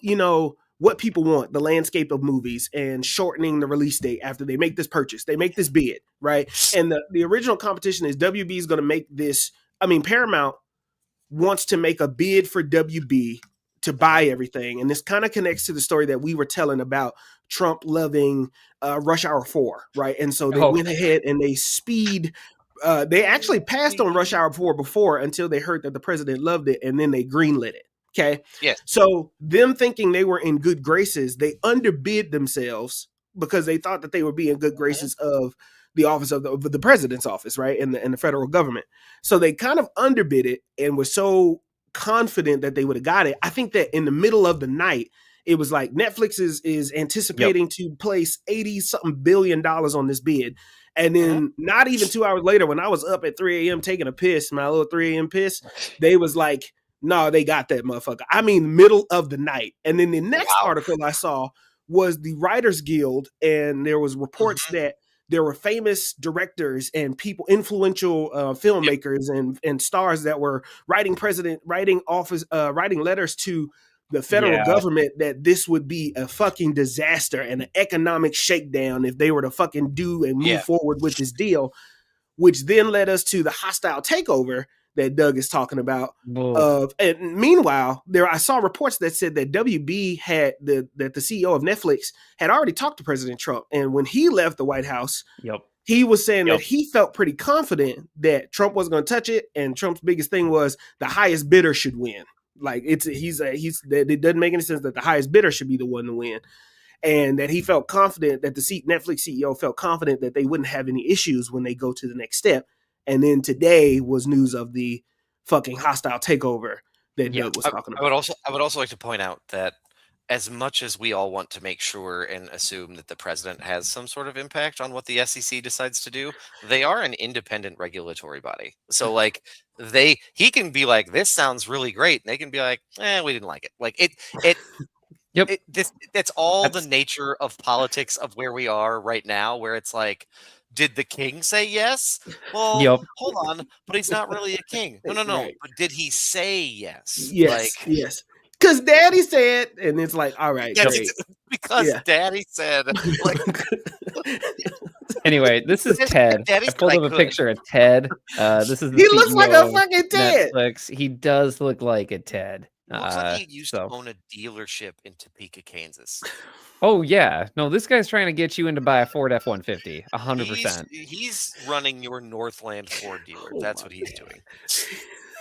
what people want, the landscape of movies, and shortening the release date after they make this purchase. They make this bid, right? And the original competition is WB is going to make this. I mean, Paramount wants to make a bid for WB to buy everything. And this kind of connects to the story that we were telling about Trump loving Rush Hour 4, right? And so they went ahead and they actually passed on Rush Hour 4 before until they heard that the president loved it, and then they greenlit it. Okay. Yes. So them thinking they were in good graces, they underbid themselves because they thought that they would be in good graces of the office of the president's office, right? And the federal government. So they kind of underbid it and were so confident that they would have got it. I think that in the middle of the night, it was like Netflix is anticipating to place $80-something billion on this bid. And then not even 2 hours later, when I was up at 3 a.m. taking a piss, my little 3 a.m. piss, they was like, no, they got that motherfucker. I mean, middle of the night. And then the next article I saw was the Writers Guild, and there was reports that there were famous directors and people, influential filmmakers and stars that were writing letters to the federal government that this would be a fucking disaster and an economic shakedown if they were to fucking do and move forward with this deal, which then led us to the hostile takeover that Doug is talking about. And meanwhile, I saw reports that said that WB had that the CEO of Netflix had already talked to President Trump, and when he left the White House, he was saying that he felt pretty confident that Trump wasn't going to touch it, and Trump's biggest thing was the highest bidder should win. Like it doesn't make any sense that the highest bidder should be the one to win. And that he felt confident that the Netflix CEO felt confident that they wouldn't have any issues when they go to the next step. And then today was news of the fucking hostile takeover that Doug was talking about. I would also like to point out that as much as we all want to make sure and assume that the president has some sort of impact on what the SEC decides to do, they are an independent regulatory body. So like he can be like, this sounds really great. And they can be like, we didn't like it. Like that's all the nature of politics of where we are right now, where it's like, did the king say yes? Well, hold on, but he's not really a king. No. Right. But did he say yes? Yes, yes. Because Daddy said, and it's like, all right, great. Because Daddy said. Like, anyway, this is Ted. I pulled up a picture of Ted. This is the he CEO looks like a fucking Ted. Netflix. He does look like a Ted. Looks like he used to own a dealership in Topeka, Kansas. Oh yeah, no, this guy's trying to get you in to buy a Ford F-150, 100%. He's running your Northland Ford dealer. That's what he's doing.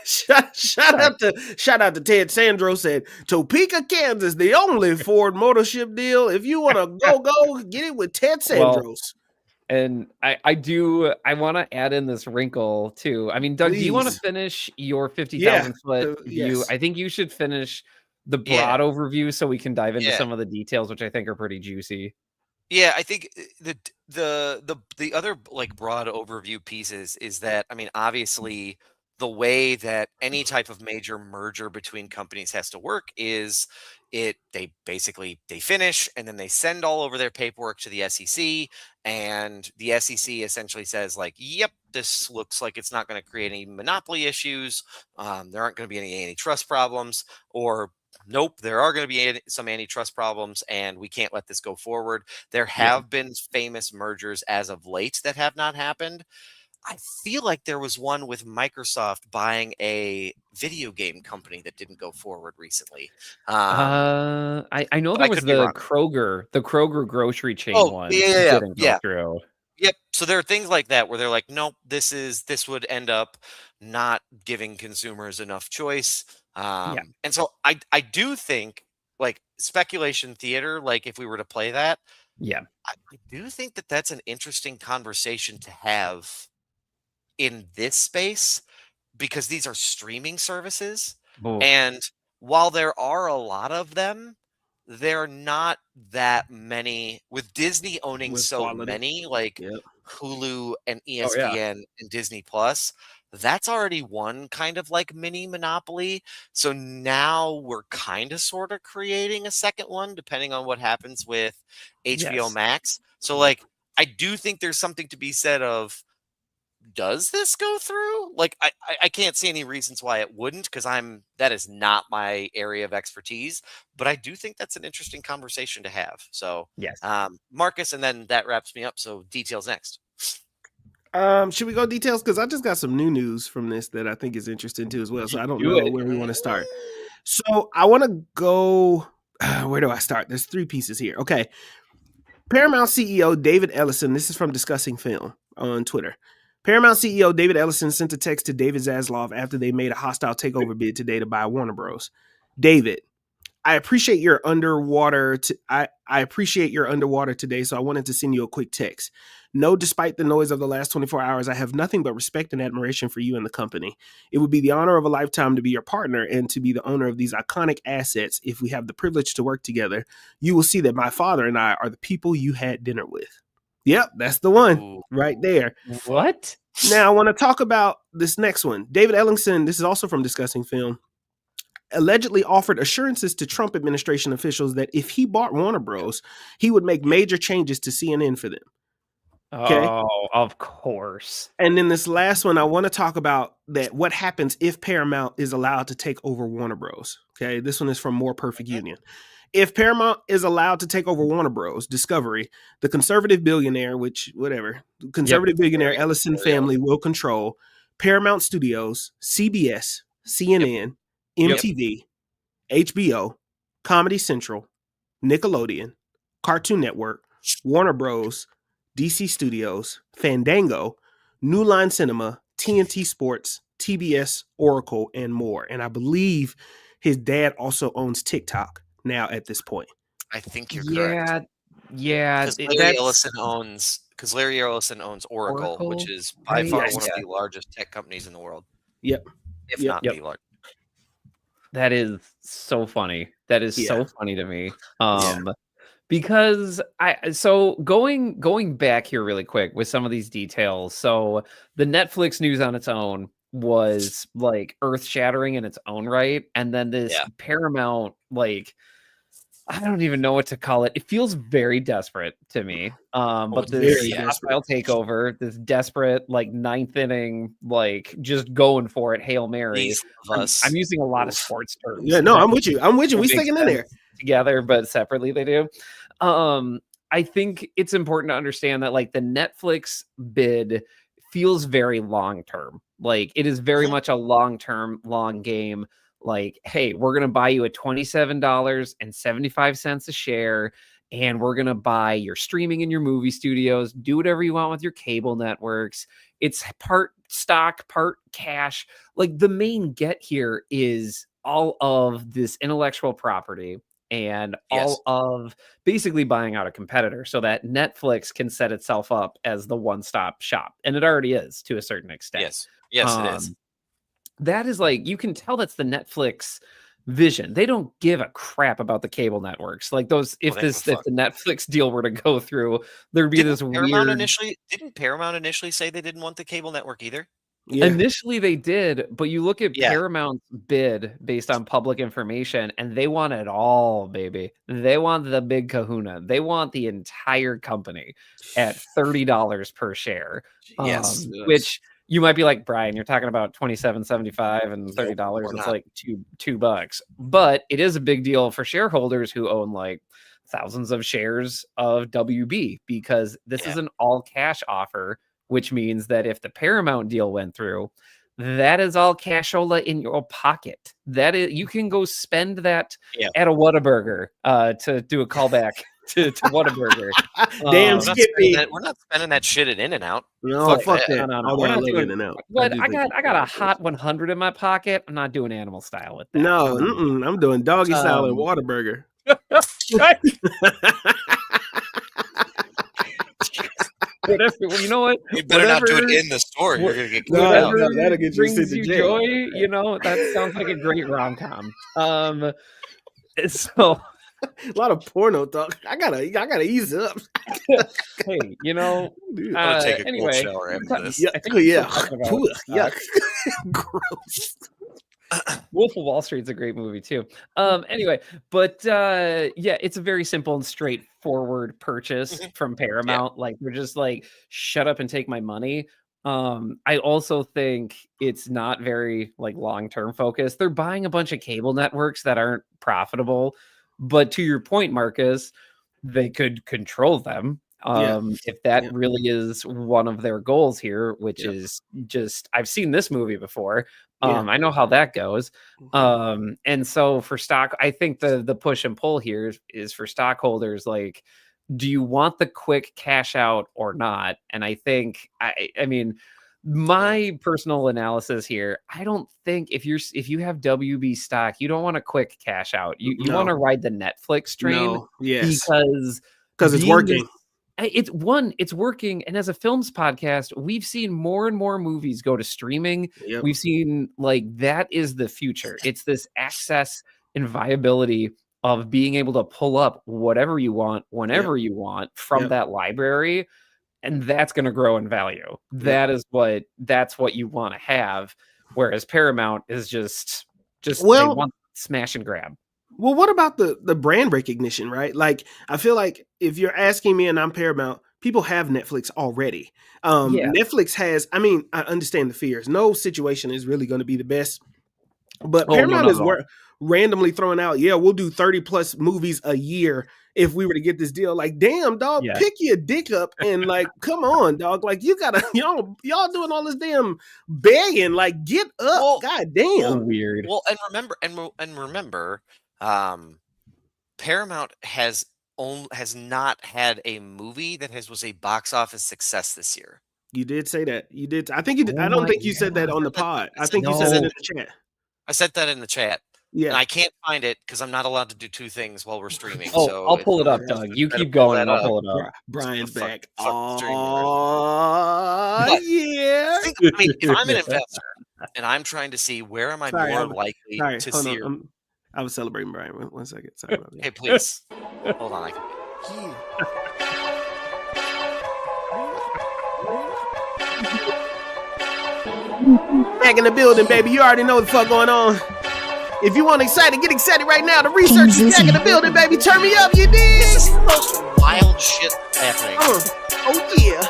Shout out to Ted Sandro said Topeka, Kansas, the only Ford motorship deal. If you want to go get it with Ted Sandros. And I want to add in this wrinkle too. I mean, Doug, do you want to finish your 50,000 foot view? I think you should finish the broad overview so we can dive into some of the details, which I think are pretty juicy. Yeah, I think the other like broad overview pieces is that, I mean, obviously the way that any type of major merger between companies has to work is they finish and then they send all over their paperwork to the SEC, and the SEC essentially says like, yep, this looks like it's not going to create any monopoly issues. There aren't going to be any antitrust problems, or nope, there are going to be some antitrust problems and we can't let this go forward. There Yeah. have been famous mergers as of late that have not happened. I feel like there was one with Microsoft buying a video game company that didn't go forward recently. I know But there I was could be wrong. the Kroger grocery chain Oh, one yeah. didn't go through. Yep. So there are things like that where they're like, nope, this would end up not giving consumers enough choice. Yeah. And so I do think, like, speculation theater, like if we were to play that, Yeah. I do think that that's an interesting conversation to have in this space, because these are streaming services. Oof. And while there are a lot of them, they're not that many, with Disney owning With so quality. many, like Yep. Hulu and Oh, yeah. ESPN and Disney Plus. That's already one kind of like mini monopoly. So now we're kind of sort of creating a second one, depending on what happens with HBO Yes. Max. So, Yep. like, I do think there's something to be said of, does this go through? Like, I can't see any reasons why it wouldn't, because that is not my area of expertise. But I do think that's an interesting conversation to have. So, Yes. Marcus, and then that wraps me up. So details next. Should we go details? Because I just got some new news from this that I think is interesting too as well. So I don't Do know it. where we want to start. So I want to go. Where do I start? There's 3 pieces here. Okay. Paramount CEO David Ellison. This is from Discussing Film on Twitter. Paramount CEO David Ellison sent a text to David Zaslav after they made a hostile takeover bid today to buy Warner Bros. David, I appreciate your underwater. I appreciate your underwater today, so I wanted to send you a quick text. No, despite the noise of the last 24 hours, I have nothing but respect and admiration for you and the company. It would be the honor of a lifetime to be your partner and to be the owner of these iconic assets. If we have the privilege to work together, you will see that my father and I are the people you had dinner with. Yep, that's the one. Ooh. Right there. What? Now, I want to talk about this next one. David Ellison, this is also from Discussing Film, allegedly offered assurances to Trump administration officials that if he bought Warner Bros., he would make major changes to CNN for them. Okay. Oh, of course. And then this last one, I want to talk about that. What happens if Paramount is allowed to take over Warner Bros.? Okay. This one is from More Perfect Union. If Paramount is allowed to take over Warner Bros. Discovery, the conservative billionaire, billionaire Ellison family will control Paramount Studios, CBS, CNN, MTV, HBO, Comedy Central, Nickelodeon, Cartoon Network, Warner Bros., DC Studios, Fandango, New Line Cinema, TNT Sports, TBS, Oracle, and more. And I believe his dad also owns TikTok now at this point. I think you're correct. Yeah. Because Larry Ellison owns Oracle, which is by far one of the largest tech companies in the world. Yep. If not the largest. That is so funny. That is so funny to me. Because going back here really quick with some of these details. So the Netflix news on its own was like earth-shattering in its own right, and then this Paramount, like, I don't even know what to call it. It feels very desperate to me. But this hostile takeover, this desperate, like, 9th inning, like, just going for it, Hail Mary. I'm using a lot of sports terms. Yeah, no, I'm with you. We sticking in there together, but separately they do. I think it's important to understand that, like, the Netflix bid feels very long-term. Like, it is very much a long-term, long game. Like, hey, we're going to buy you at $27.75 a share, and we're going to buy your streaming and your movie studios, do whatever you want with your cable networks. It's part stock, part cash. Like, the main get here is all of this intellectual property and all of basically buying out a competitor so that Netflix can set itself up as the one-stop shop. And it already is to a certain extent. Yes, it is. That is, like, you can tell that's the Netflix vision. They don't give a crap about the cable networks. Like, those, if the Netflix deal were to go through, there'd be this weird. Didn't Paramount initially say they didn't want the cable network either? Yeah. Initially they did, but you look at Paramount's bid based on public information, and they want it all, baby. They want the big kahuna. They want the entire company at $30 per share. Which You might be like, Brian, you're talking about $27.75 and $30. we're It's not. like $2. But it is a big deal for shareholders who own like thousands of shares of WB, because this is an all cash offer, which means that if the Paramount deal went through, that is all cashola in your pocket. That is, you can go spend that at a Whataburger, to do a callback to Whataburger. Damn, We're not Skippy. we're not spending that shit at In-N-Out. No, fuck that. No. Although We're I not love doing. In-N-Out. But I got a hot 100 in my pocket. I'm not doing animal style with that. No, I'm doing doggy style and Whataburger. Whatever, well, you know what? You better not do it in the store. You're gonna get cleaned out. No, that'll get you brings sent to you jail. joy. You know, that sounds like a great rom-com. So A lot of porno talk. I gotta ease up. hey, you know, I'm gonna take a cold anyway, shower after this. Yeah, I think we're yeah. talking about, Yuck. Gross. Wolf of Wall Street's a great movie too. Anyway, but yeah, it's a very simple and straightforward purchase from Paramount. Like, they're just like, shut up and take my money. I also think it's not very like long-term focused. They're buying a bunch of cable networks that aren't profitable, but to your point, Marcus, they could control them. If that really is one of their goals here, which is just, I've seen this movie before. I know how that goes. And so for stock, I think the push and pull here is for stockholders. Like, do you want the quick cash out or not? And I think, I mean, my personal analysis here, I don't think if you have WB stock, you don't want a quick cash out. You want to ride the Netflix train, because it's working. It's working. And as a films podcast, we've seen more and more movies go to streaming. We've seen, like, that is the future. It's this access and viability of being able to pull up whatever you want, whenever you want from that library. And that's going to grow in value. That's what you want to have. Whereas Paramount is just they want smash and grab. Well, what about the brand recognition, right? Like, I feel like if you're asking me and I'm Paramount, people have Netflix already. Netflix has, I mean, I understand the fears. No situation is really going to be the best. But Paramount is randomly throwing out, we'll do 30 plus movies a year if we were to get this deal. Like, damn, dog, pick your dick up and, like, come on, dog. Like, you gotta, y'all doing all this damn begging. Like, get up. Well, God damn. So weird. Well, and remember, Paramount has not had a movie that was a box office success this year. You did say that. You did. I think you did. I don't think you said that on the pod. I think you said that in the chat. I said that in the chat. Yeah. And I can't find it because I'm not allowed to do two things while we're streaming. Oh, so I'll pull it up, Doug. You keep going and I'll pull it up. Brian's back. Fuck yeah. I mean, if I'm an investor and I'm trying to see where am I more likely to see. I was celebrating Brian. One second. Sorry about that. Hey, please. Hold on. Back in the building, baby. You already know what the fuck going on. If you want excited, get excited right now. The research is back in the building, baby. Turn me up, you dig? This is the most wild shit happening. Oh yeah.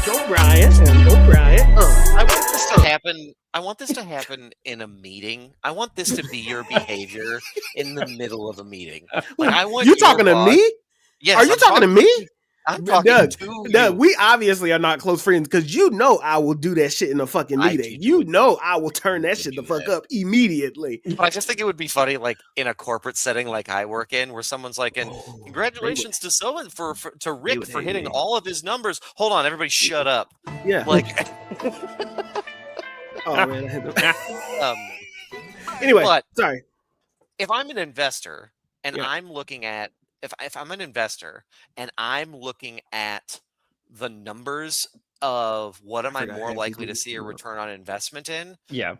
Go Brian. Go Brian. I want this to happen. I want this to happen in a meeting. I want this to be your behavior in the middle of a meeting. Like, I want you talking to me? Yes. Are you talking to me? I'm talking to Doug, you. we obviously are not close friends because you know I will do that shit in a fucking meeting. You know I will turn that shit the fuck up immediately. But I just think it would be funny, like in a corporate setting like I work in, where someone's like, "And congratulations to someone to Rick for hitting all of his numbers." Hold on, everybody, shut up. Yeah. Like. Oh man, I had to... Anyway, sorry. If I'm an investor and I'm looking at if I'm an investor and I'm looking at the numbers of what am I more likely to see a return on investment in? Yeah.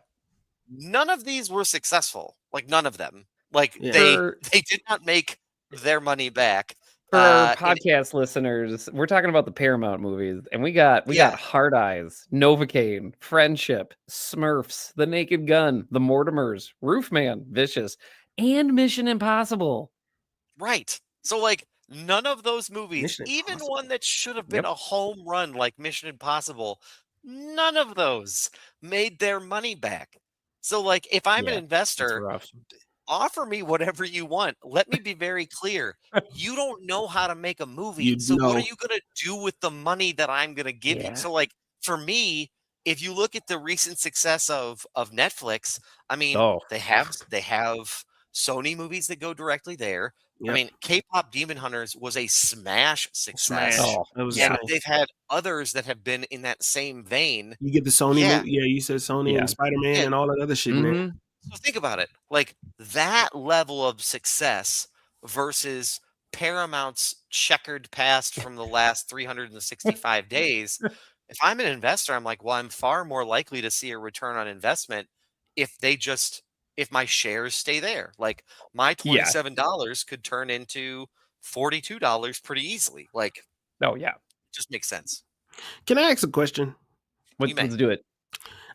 None of these were successful. Like, none of them. Like, they did not make their money back. For our podcast listeners, we're talking about the Paramount movies, and we got Hard Eyes, Novocaine, Friendship, Smurfs, The Naked Gun, The Mortimers, Roofman, Vicious, and Mission Impossible. Right. So, like, none of those movies, Mission even Impossible. one that should have been Yep. a home run like Mission Impossible, none of those made their money back. So, like, if I'm an Yeah, it's investor, rough. offer me whatever you want. Let me be very clear. You don't know how to make a movie. You So what are know. you going to do with the money that I'm going to give you? Yeah. So like for me, if you look at the recent success of Netflix, I mean, Oh, they have Sony movies that go directly there. I Yep. mean, K-pop Demon Hunters was a smash success. Smash. oh, That was yeah, And insane. they've had others that have been in that same vein. You get the Sony Yeah. movie. Yeah, you said Sony yeah. and Spider-Man Yeah. and all that other shit in there. Mhm. So think about it. Like that level of success versus Paramount's checkered past from the last 365 days. If I'm an investor, I'm like, well, I'm far more likely to see a return on investment if if my shares stay there. Like my Yeah. $27 could turn into $42 pretty easily. Like, Oh, yeah. just makes sense. Can I ask a question? You may. Let's do it.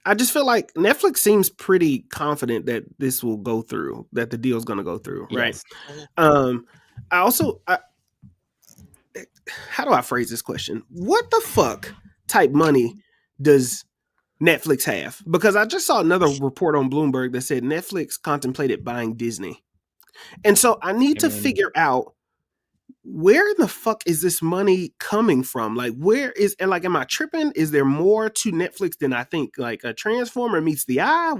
I just feel like Netflix seems pretty confident that this will go through, that the deal's going to go through, right? Yes. I also, how do I phrase this question? What the fuck type money does Netflix have? Because I just saw another report on Bloomberg that said Netflix contemplated buying Disney. And so I need to figure out, where in the fuck is this money coming from? Like, am I tripping? Is there more to Netflix than I think? Like a Transformer meets the eye?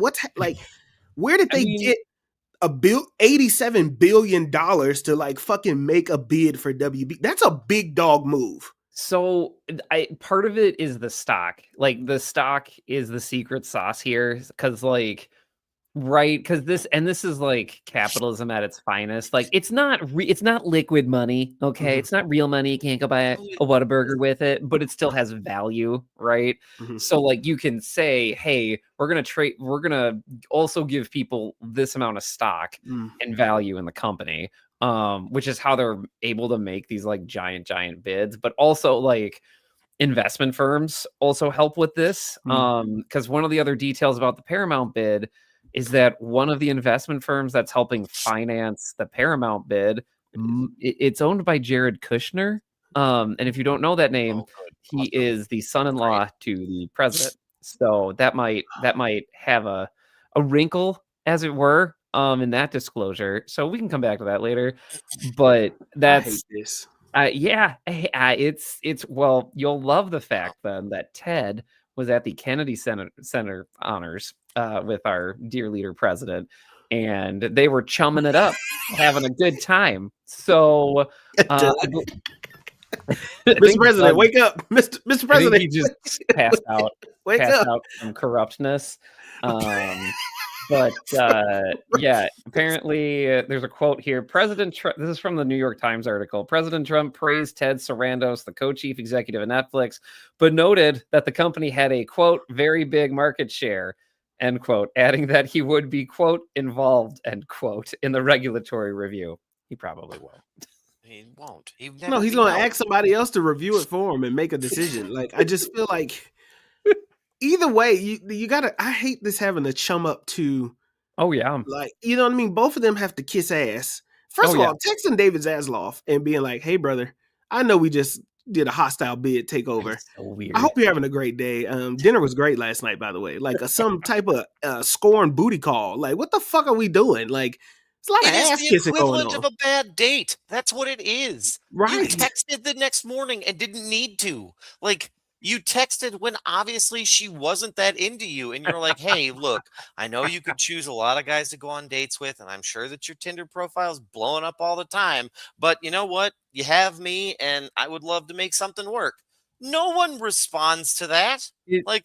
Where did they get $87 billion to like fucking make a bid for WB? That's a big dog move. So part of it is the stock. Like the stock is the secret sauce here. Cause like, right, because this is like capitalism at its finest. Like it's not liquid money, okay? Mhm. It's not real money. You can't go buy a Whataburger with it, but it still has value, right? Mhm. So like you can say, hey, we're gonna also give people this amount of stock and value in the company, which is how they're able to make these like giant bids, but also like investment firms also help with this, because one of the other details about the Paramount bid is that one of the investment firms that's helping finance the Paramount bid, it's owned by Jared Kushner. And if you don't know that name, he is the son-in-law to the president. So that might have a wrinkle, as it were, in that disclosure. So we can come back to that later. But I hate that's this. it's well, you'll love the fact then that Ted was at the Kennedy Center honors with our dear leader president, and they were chumming it up, having a good time. So, Mr. President, wake up, Mr. I think President. he just passed out, Wake up. from corruptness. But yeah, apparently there's a quote here. This is from the New York Times article. President Trump praised Ted Sarandos, the co-chief executive of Netflix, but noted that the company had a, quote, very big market share, end quote, adding that he would be, quote, involved, end quote, in the regulatory review. He probably will. He won't. He's going to ask somebody else to review it for him and make a decision. Like, I just feel like either way, you gotta. I hate this having to chum up to. Oh yeah, like, you know what I mean. Both of them have to kiss ass. First of all, texting David Zasloff and being like, "Hey, brother, I know we just did a hostile bid takeover. That's so weird. I hope you're having a great day. Dinner was great last night, by the way. Like some type of scorn booty call. Like, what the fuck are we doing? Like, it's a lot of ass kissing going on. It is the equivalent of a bad date. That's what it is. Right. You texted the next morning and didn't need to. Like, you texted when obviously she wasn't that into you, and you're like, hey, look, I know you could choose a lot of guys to go on dates with, and I'm sure that your Tinder profile is blowing up all the time, but you know what? You have me, and I would love to make something work. No one responds to that.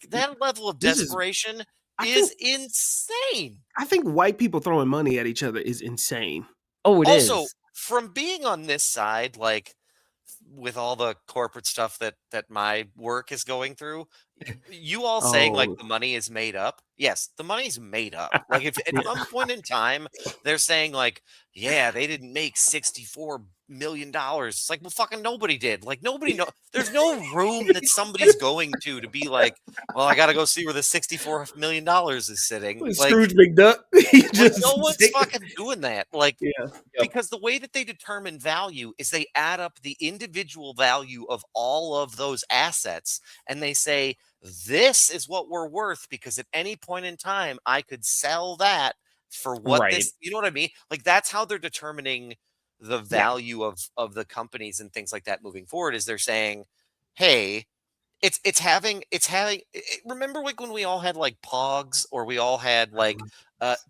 That level of desperation is insane. I think white people throwing money at each other is insane. Oh, it is. Also, from being on this side, like, with all the corporate stuff that my work is going through, you all saying like the money is made up. Yes, the money's made up. Like if at some point in time they're saying like, yeah, they didn't make $64 million. It's like, well, fucking nobody did. Like nobody know. There's no room that somebody's going to be like, well, I got to go see where the $64 million is sitting. Like, Scrooge McDuck. He like just no one's fucking doing that. Like, yeah. because the way that they determine value is they add up the individual value of all of those assets and they say, this is what we're worth because at any point in time, I could sell that for what Right. this, you know what I mean? Like that's how they're determining the value of the companies and things like that moving forward is they're saying, hey, it's having remember like when we all had like Pogs or we all had like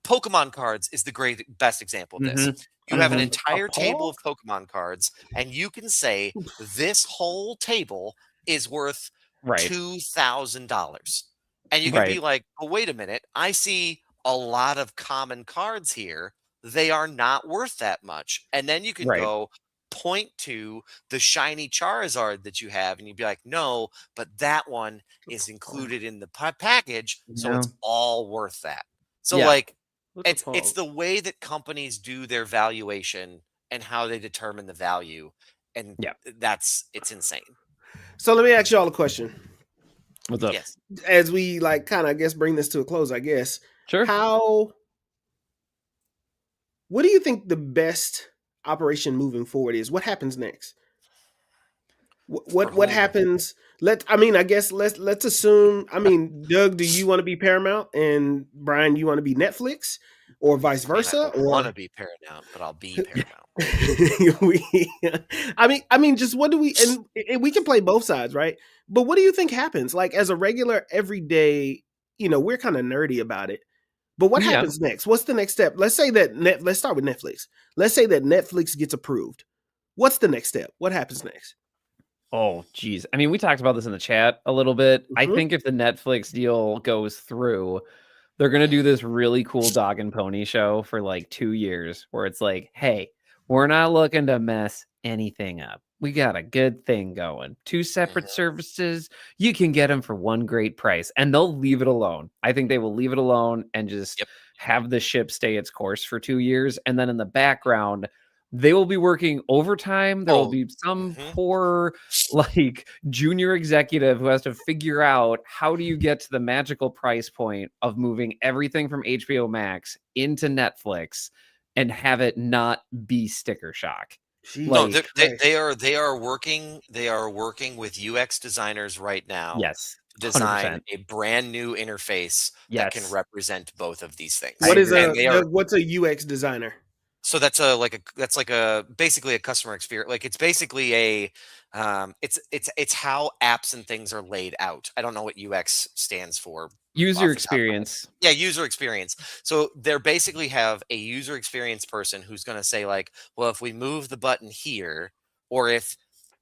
Pokemon cards is the great best example of this. You have an entire table of Pokemon cards and you can say this whole table is worth Right. $2,000. And you can be like, oh, wait a minute. I see a lot of common cards here. They are not worth that much. And then you can go point to the shiny Charizard that you have and you'd be like, no, but that one is included in the package. So it's all worth that. So like, it's the way that companies do their valuation and how they determine the value. And it's insane. So let me ask y'all a question. What's up? Yes. As we like kind of, I guess, bring this to a close, I guess. Sure. What do you think the best operation moving forward is? What happens next? What happens? I guess let's assume. I mean, Doug, do you want to be Paramount, and Bryan, you want to be Netflix, or vice versa? I want to be Paramount, but I'll be Paramount. I mean, just what do we? And we can play both sides, right? But what do you think happens? Like as a regular, everyday, we're kind of nerdy about it. But what happens next? What's the next step? Let's say that let's start with Netflix. Let's say that Netflix gets approved. What's the next step? What happens next? Oh, geez. I mean, we talked about this in the chat a little bit. I think if the Netflix deal goes through, they're going to do this really cool dog and pony show for like 2 years where it's like, hey, we're not looking to mess anything up. We got a good thing going. 2 separate services. You can get them for one great price and they'll leave it alone. I think they will leave it alone and just have the ship stay its course for 2 years. And then in the background, they will be working overtime. There will be some poor like junior executive who has to figure out how do you get to the magical price point of moving everything from HBO Max into Netflix and have it not be sticker shock. No, they are working with UX designers right now. Yes. To design a brand new interface that can represent both of these things. What's a UX designer? So that's basically a customer experience. Like it's basically it's how apps and things are laid out. I don't know what UX stands for. User experience. Yeah, user experience. So they basically have a user experience person who's going to say like, well, if we move the button here, or if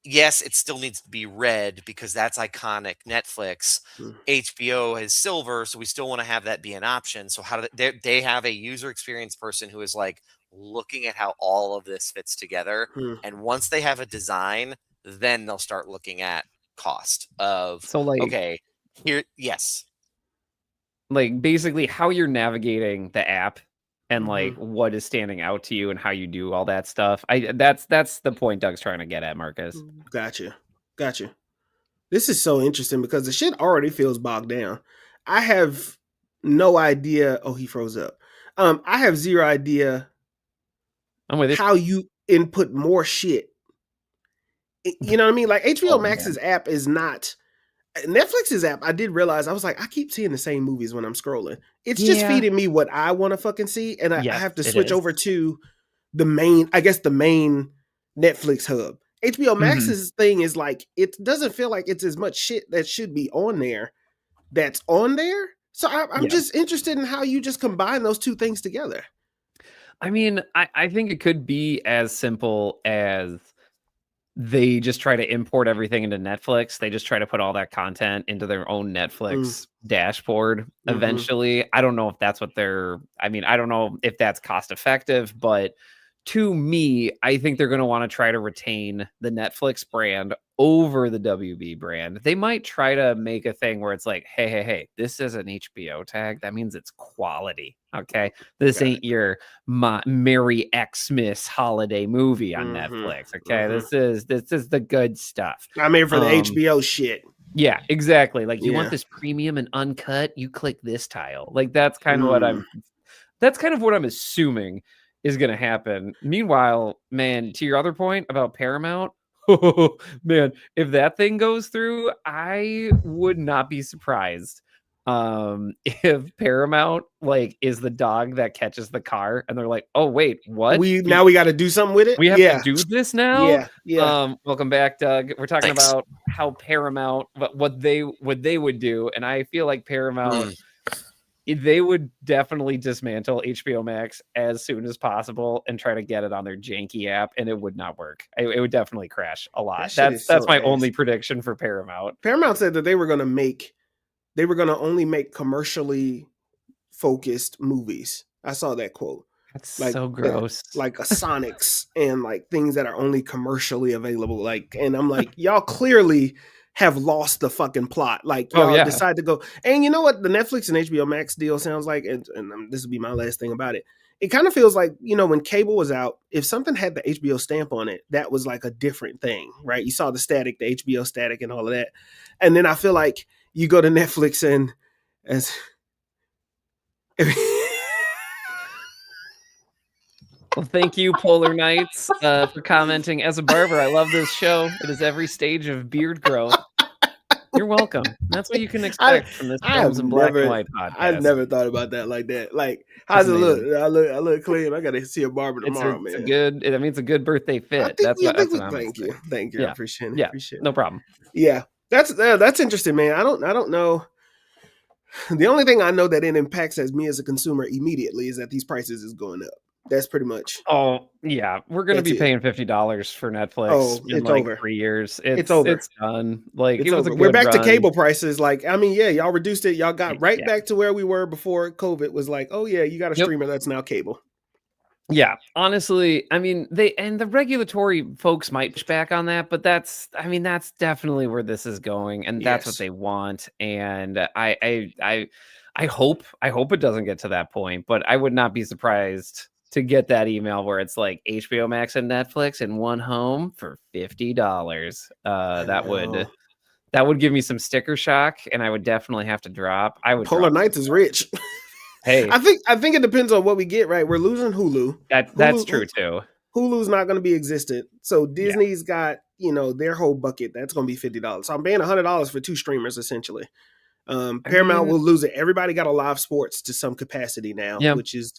yes, it still needs to be red because that's iconic Netflix. HBO is silver, so we still want to have that be an option. So how do they have a user experience person who is like looking at how all of this fits together. And once they have a design, then they'll start looking at cost of okay, here, yes. Like basically how you're navigating the app and like what is standing out to you and how you do all that stuff. That's the point Doug's trying to get at, Marcus. Gotcha. This is so interesting because the shit already feels bogged down. I have no idea. Oh, he froze up. I have zero idea how you input more shit. You know what I mean? Like HBO Max's app is not Netflix's app. I did realize I was like, I keep seeing the same movies when I'm scrolling. It's just feeding me what I want to fucking see, and I have to switch over to the main Netflix hub. HBO Max's thing is like it doesn't feel like it's as much shit that should be on there that's on there. So I'm just interested in how you just combine those two things together. I mean, I think it could be as simple as they just try to import everything into Netflix. They just try to put all that content into their own Netflix dashboard eventually. I don't know if that's what I don't know if that's cost effective, but to me, I think they're going to want to try to retain the Netflix brand over the WB brand. They might try to make a thing where it's like, hey, this is an HBO tag. That means it's quality. Okay. This ain't your Merry Xmas holiday movie on Netflix. Okay. This is the good stuff. I'm here for the HBO shit. Yeah, exactly. Like you want this premium and uncut, you click this tile. Like that's kind of what I'm assuming is going to happen. Meanwhile, man, to your other point about Paramount, man, if that thing goes through, I would not be surprised if Paramount like is the dog that catches the car and they're like, oh wait, what? Now we got to do something with it. We have to do this now. Yeah. Welcome back, Doug. We're talking about how Paramount, what they would do, and I feel like Paramount. They would definitely dismantle HBO Max as soon as possible and try to get it on their janky app, and it would not work. It would definitely crash a lot. That's my only prediction for Paramount. Paramount said that they were going to only make commercially focused movies. I saw that quote. That's like, so gross. Like a Sonics and like things that are only commercially available. Like, and I'm like, y'all clearly have lost the fucking plot. Like y'all decide to go. And you know what the Netflix and HBO Max deal sounds like? And this will be my last thing about it. It kind of feels like, when cable was out, if something had the HBO stamp on it, that was like a different thing, right? You saw the static, the HBO static and all of that. And then I feel like you go to Netflix and as well, thank you, Polar Knights, for commenting. As a barber, I love this show. It is every stage of beard growth. You're welcome. That's what you can expect from this Films in Black and White podcast. I've never thought about that like that. Like, how's it look? I look clean. I got to see a barber tomorrow, man. It's a good birthday fit. Thank you. I appreciate it. Yeah, no problem. Yeah, that's interesting, man. I don't know. The only thing I know that it impacts as me as a consumer immediately is that these prices is going up. That's pretty much. Oh yeah, we're gonna be paying $50 for Netflix in like over 3 years. It's over. It's done. Like it was a good We're back run. to cable prices. Like y'all reduced it. Y'all got back to where we were before COVID was like, oh yeah, you got a streamer that's now cable. Yeah, honestly, I mean the regulatory folks might push back on that, but that's definitely where this is going, and that's what they want. And I hope it doesn't get to that point, but I would not be surprised to get that email where it's like HBO Max and Netflix in one home for $50. That would give me some sticker shock, and I would definitely have to drop. Polar Knights is rich. Hey, I think it depends on what we get. Right, we're losing Hulu. That's true too. Hulu's not going to be existent, so Disney's got their whole bucket. That's going to be $50. So I'm paying $100 for two streamers essentially. Paramount will lose it. Everybody got a live sports to some capacity now, which is.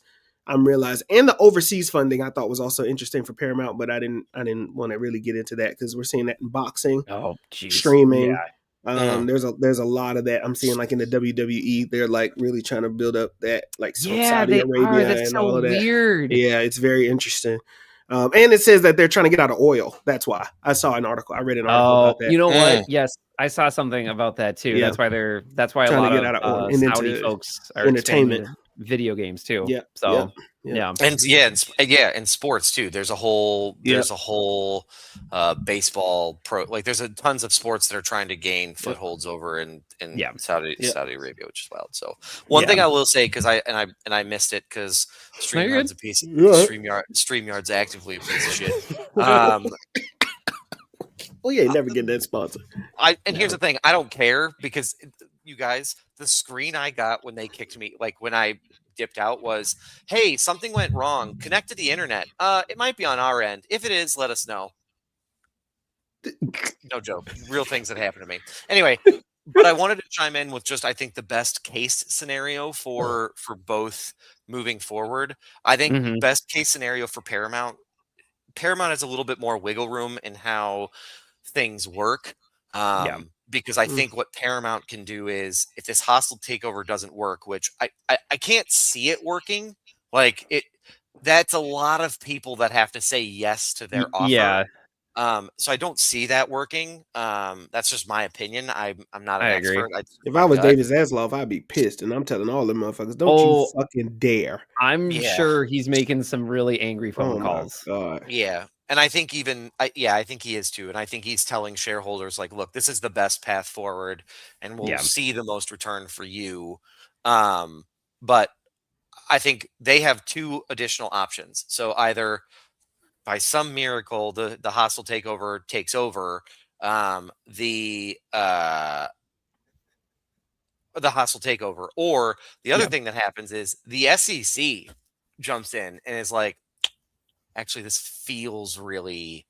I'm realizing, and the overseas funding I thought was also interesting for Paramount, but I didn't want to really get into that because we're seeing that in boxing, streaming. Yeah. There's a lot of that I'm seeing like in the WWE. They're like really trying to build up that like Saudi Arabia and all of that. Weird. Yeah, it's very interesting. And it says that they're trying to get out of oil. That's why I saw an article. I read an article about that. You know what? Yes, I saw something about that too. Yeah. That's why a lot of Saudi folks are entertainment. Video games too. Yeah. So and in sports too. There's a whole baseball pro. Like there's tons of sports that are trying to gain footholds over in Saudi Arabia, which is wild. So one thing I will say because I missed it because StreamYard's a piece. StreamYard's actively a piece of shit. Well, yeah, never get that sponsor. Here's the thing: I don't care because you guys, the screen I got when they kicked me, like when I dipped out, was, "Hey, something went wrong. Connect to the internet. It might be on our end. If it is, let us know." No joke. Real things that happened to me. Anyway, but I wanted to chime in with just I think the best case scenario for both moving forward. I think best case scenario for Paramount has a little bit more wiggle room in how things work. Because I think what Paramount can do is if this hostile takeover doesn't work, which I can't see it working, like that's a lot of people that have to say yes to their offer. Yeah. So I don't see that working. That's just my opinion. I'm not an I agree. expert. If My I was gut. David Zasloff, I'd be pissed, and I'm telling all them motherfuckers, don't you Oh, fucking dare. I'm Yeah. sure he's making some really angry phone Oh my calls. god. Yeah. And I think I think he is too. And I think he's telling shareholders, like, look, this is the best path forward and we'll Yeah. see the most return for you. But I think they have two additional options. So either by some miracle, the hostile takeover takes over, the hostile takeover, or the other Yeah. thing that happens is the SEC jumps in and is like, actually, this feels really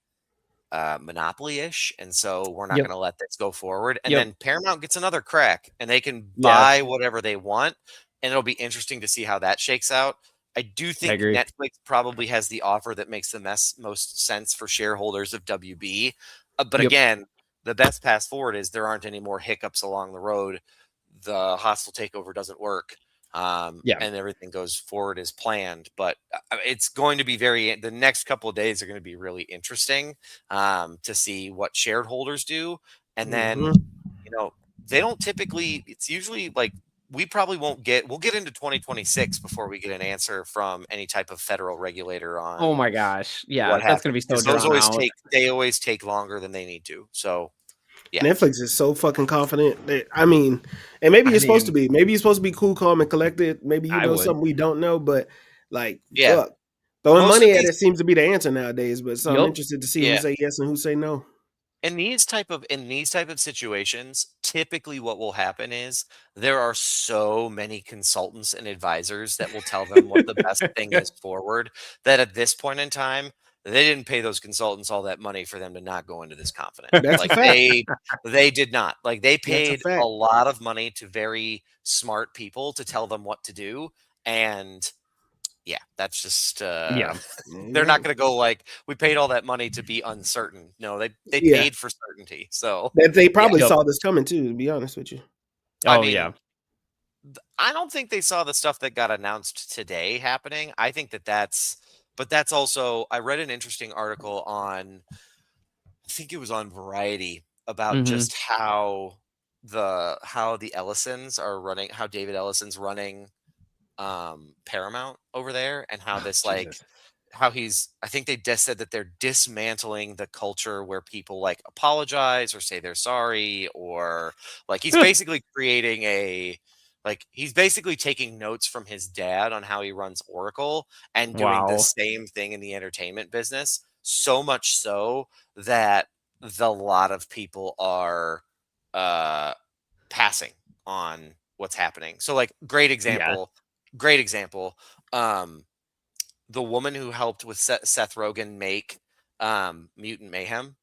monopoly-ish, and so we're not Yep. going to let this go forward. And Yep. then Paramount gets another crack, and they can Yeah. buy whatever they want, and it'll be interesting to see how that shakes out. I do think agree. Netflix probably has the offer that makes the most sense for shareholders of WB. But Yep. again, the best path forward is there aren't any more hiccups along the road. The hostile takeover doesn't work. Yeah. And everything goes forward as planned. But it's going to be the next couple of days are going to be really interesting to see what shareholders do. And then, they don't typically, it's usually like, we'll get into 2026 before we get an answer from any type of federal regulator on Oh my gosh. Yeah, what that's gonna be happens. so 'Cause those drawn out. they always take longer than they need to. So, yeah. Netflix is so fucking confident that, I mean, and maybe you're supposed to be. Maybe you're supposed to be cool, calm, and collected. Maybe you I know would. something we don't know, but like, Yeah. fuck. Throwing Most money of at these- it seems to be the answer nowadays, but so I'm Yup. interested to see who Yeah. say yes and who say no. In these type of situations, typically what will happen is there are so many consultants and advisors that will tell them what the best thing is forward, that at this point in time, they didn't pay those consultants all that money for them to not go into this confident. That's a Like, fact. they did not. Like, they That's a paid a fact. lot of money to very smart people to tell them what to do, and yeah, that's just Yeah. they're not going to go like, we paid all that money to be uncertain. No, they Yeah. paid for certainty. So That they probably Yep. saw this coming too, to be honest with you. I Oh mean, yeah. I don't think they saw the stuff that got announced today happening. I think but that's also, I read an interesting article on, I think it was on Variety, about Mhm. just how the Ellisons are running, how David Ellison's running Paramount over there, and how this like Jesus. how I think they just said that they're dismantling the culture where people like apologize or say they're sorry, or like he's basically he's basically taking notes from his dad on how he runs Oracle and doing the Wow. same thing in the entertainment business, so much so that the lot of people are passing on what's happening. So like, great example. The woman who helped with Seth Rogen make Mutant Mayhem,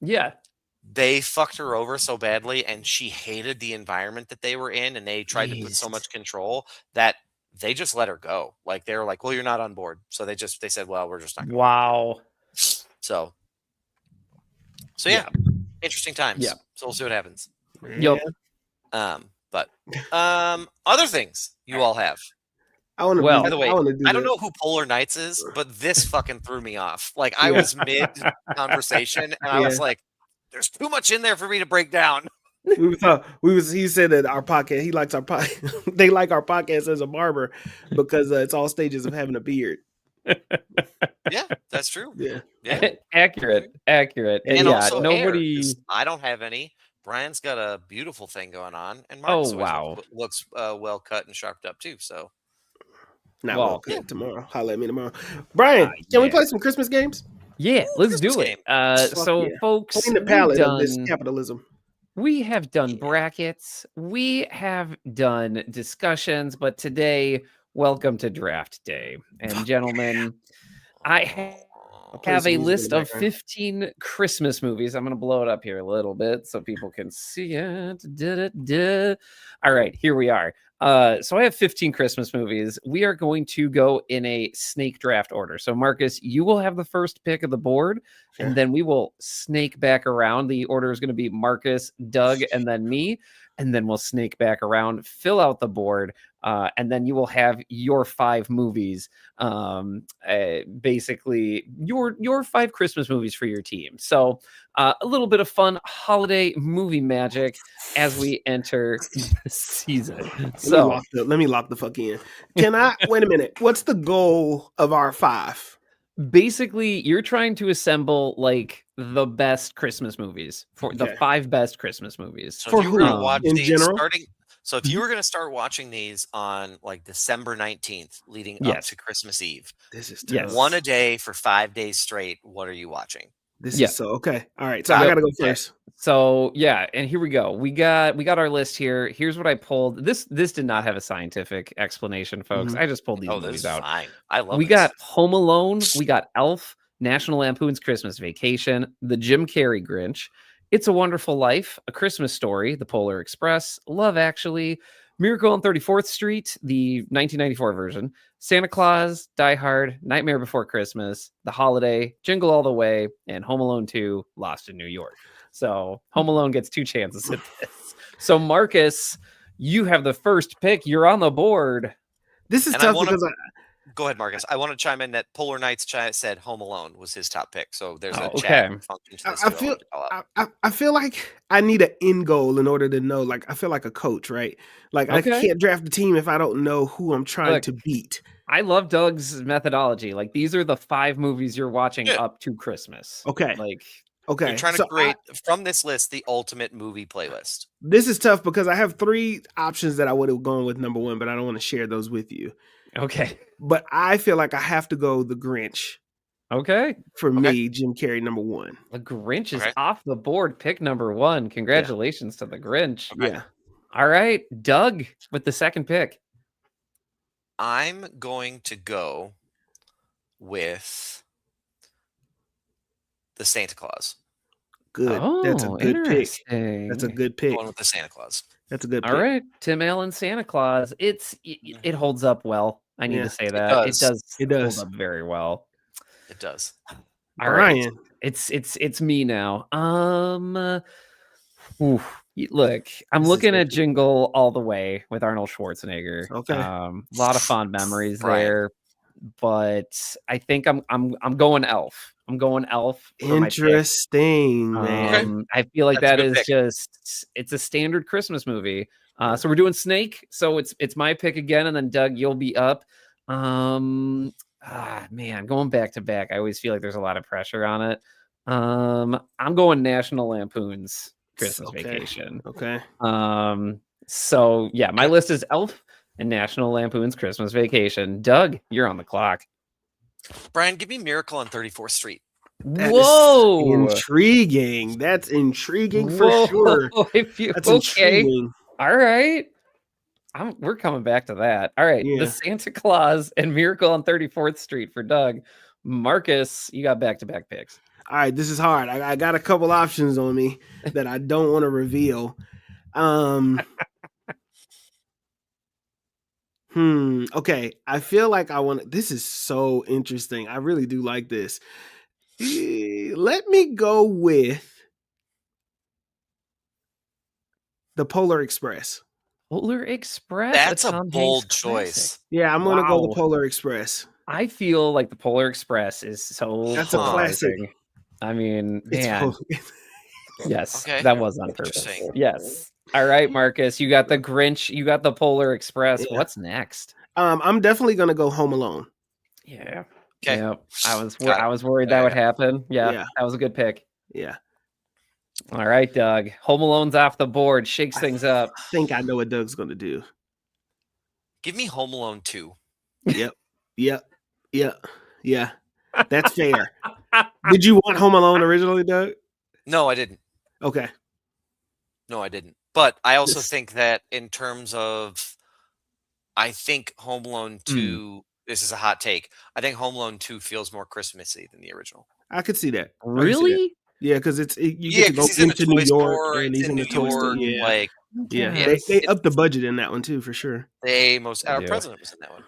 Yeah. they fucked her over so badly, and she hated the environment that they were in, and they tried to put so Jeez. much control that they just let her go. Like, they were like, well, you're not on board. So they said, well, we're just not going. Wow. So yeah, interesting times. Yeah. So we'll see what happens. Yep. But other things you all have. I want to. Well- By the way, I want to do. I don't know who Polar Nights is, but this fucking threw me off. Like, I was mid conversation, and I was like, "There's too much in there for me to break down." He said that our podcast. He likes our podcast. They like our podcast as a barber because it's all stages of having a beard. Yeah, that's true. Yeah. Yeah, Accurate. And and yeah, also nobody. hair, 'cause I don't have any. Brian's got a beautiful thing going on, and Oh, Marcus always wow. looks well cut and sharpened up too. So Not Well, well cut tomorrow. Holla at me tomorrow. Brian, can we yeah. play some Christmas games? Yeah, let's Christmas do it. game. So yeah. folks, Clean the we've palate of this done- capitalism. We have done brackets. We have done discussions, but today, welcome to draft day. And gentlemen, I play have some a music in list the of background. 15 Christmas movies. I'm going to blow it up here a little bit so people can see it. Da-da-da. All right, here we are. So I have 15 Christmas movies. We are going to go in a snake draft order. So Marcus, you will have the first pick of the board, Sure. and then we will snake back around. The order is going to be Marcus, Doug, and then me. And then we'll snake back around, fill out the board. and then you will have your 5 movies, basically your 5 Christmas movies for your team. So a little bit of fun holiday movie magic as we enter the season. So Let me lock the fuck in. Can I wait a minute? What's the goal of our 5? basically, you're trying to assemble like the best Christmas movies for the Okay. 5 best Christmas movies. So For if you were going to who? watch In these general? starting, so if you were going to start watching these on like December 19th, leading up Yes. to Christmas Eve, This is Yes. tough. one a day for 5 days straight, what are you watching? This Yeah. is so okay. All right. So I Yep. gotta go Okay. first. So yeah, and here we go. We got our list here. Here's what I pulled. This did not have a scientific explanation, folks. Mhm. I just pulled these Oh, this movies is out. fine. I love We this. got Home Alone, we got Elf, National Lampoon's Christmas Vacation, The Jim Carrey Grinch, It's a Wonderful Life, A Christmas Story, The Polar Express, Love Actually, Miracle on 34th Street, the 1994 version, Santa Claus, Die Hard, Nightmare Before Christmas, The Holiday, Jingle All the Way, and Home Alone 2, Lost in New York. So Home Alone gets 2 chances at this. So Marcus, you have the first pick. You're on the board. This is And I tough wanna- because Go ahead, Marcus. I want to chime in that Polar Nights said Home Alone was his top pick. So there's a Oh, chat okay. function to this I too. feel wanted to call out. I feel like I need an end goal in order to know. Like I feel like a coach, right? Like I Okay. can't draft a team if I don't know who I'm trying Look, to beat. I love Doug's methodology. Like these are the 5 movies you're watching Good. up to Christmas. Okay. Like Okay. You're trying to So create from this list the ultimate movie playlist. this is tough because I have 3 options that I would have gone with number 1, but I don't want to share those with you. okay. But I feel like I have to go The Grinch Okay. for Okay. me, Jim Carrey number 1. The Grinch is Okay. off the board. Pick number 1. Congratulations to the Grinch. Okay. Yeah. All right, Doug with the second pick. I'm going to go with the Santa Claus. Good. That's a Oh, good pick. interesting. That's a good pick. Going with the Santa Claus. That's a good pick. All right, Tim Allen, Santa Claus. It holds up well. I need Yeah, to say it that does. It does. hold up very well. It does. All right, Bryan. it's me now. Look, I'm This is looking at tricky. Jingle All the Way with Arnold Schwarzenegger. Okay. A lot of fond memories Bryan. there, but I think I'm going Elf. I'm going Elf. For my pick. Interesting, man. I feel like That's a that good is pick. it's a standard Christmas movie. So we're doing Snake. So it's my pick again, and then Doug, you'll be up. Man, going back to back, I always feel like there's a lot of pressure on it. I'm going National Lampoon's Christmas Okay. Vacation. Okay. So yeah, my list is Elf and National Lampoon's Christmas Vacation. Doug, you're on the clock. Brian, give me Miracle on 34th Street. That is Whoa! intriguing. That's intriguing for sure. If you That's okay, intriguing. all right. We're coming back to that. All right, Yeah. the Santa Claus and Miracle on 34th Street for Doug. Marcus, you got back-to-back picks. All right, this is hard. I got a couple options on me that I don't want to reveal. Okay. I feel like I want. This is so interesting. I really do like this. Let me go with the Polar Express. Polar Express. That's a Tom bold Hanks choice. classic. Yeah, I'm gonna go the Wow. Polar Express. I feel like the Polar Express is so. That's a classic. polarizing. I mean, It's man, Polar- yes, Okay. that was on purpose. Interesting. Yes. All right, Marcus, you got the Grinch, you got the Polar Express. Yeah. What's next? I'm definitely gonna go Home Alone. Yeah. Okay. Yep. I was Got it. I was worried that would Yeah. happen. Yeah, Yeah. that was a good pick. Yeah, All right, Doug. Home Alone's off the board. Shakes things up. I think I know what Doug's gonna do. Give me Home Alone 2. Yep. Yeah. That's fair. Did you want Home Alone originally, Doug? No, I didn't. Okay. No, I didn't. But I also Yes. think that in terms of, I think Home Alone 2, this is a hot take. I think Home Alone 2 feels more Christmassy than the original. I could see that. I could see that. Really? Yeah, because you Yeah, get to go because he's in a into toy New York store. and It's he's in in New the toy store. York. Yeah, Like, yeah. Okay. They upped the budget in that one too, for sure. our Yeah. president was in that one.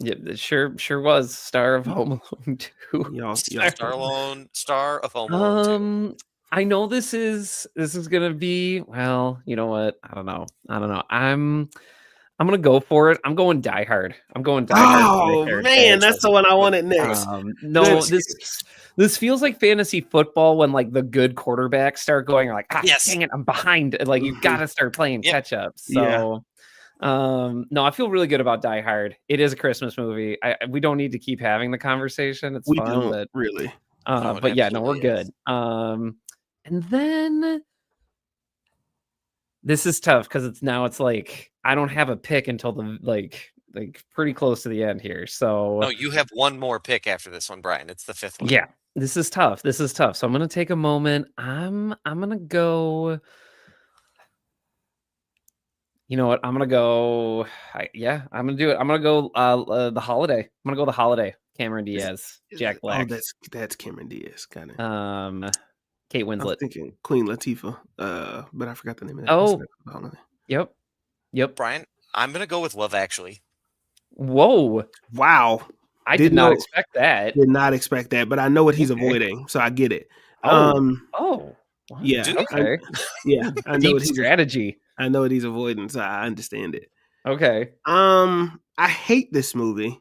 Yeah, it sure was star of Home Alone 2. Y'all, Star of Home Alone 2. I know this is gonna be, well, you know what? I don't know. I'm gonna go for it. I'm going Die Hard. I'm going Die Hard. Oh man, that's the one I wanted next. No, Good this feels like fantasy football when like the good quarterbacks start going like, Yes. dang it, I'm behind. Like you got to start playing Yep. catch up. So, no, I feel really good about Die Hard. It is a Christmas movie. We don't need to keep having the conversation. It's We fun, don't but really. but yeah, no, we're absolutely is. good. And then this is tough because it's like I don't have a pick until the like pretty close to the end here. So No, you have one more pick after this one, Brian. It's the fifth one. yeah, this is tough. So I'm gonna take a moment. I'm gonna go. You know what? I'm gonna go. I'm gonna do it. I'm gonna go. The Holiday. I'm gonna go The Holiday. Cameron Diaz, Jack Black. Oh, that's Cameron Diaz. Got it. Kate I was Winslet. thinking Queen Latifah, but I forgot the name of that. Oh. That's not- Yep. Brian, I'm gonna go with Love Actually. Whoa! Wow, I Didn't did not know- expect that. did not expect that, but I know what he's Okay. avoiding, so I get it. Oh. Wow. Yeah, Do you? Okay. yeah, I know Deep what he's. strategy. I know what he's avoiding, so I understand it. Okay. I hate this movie.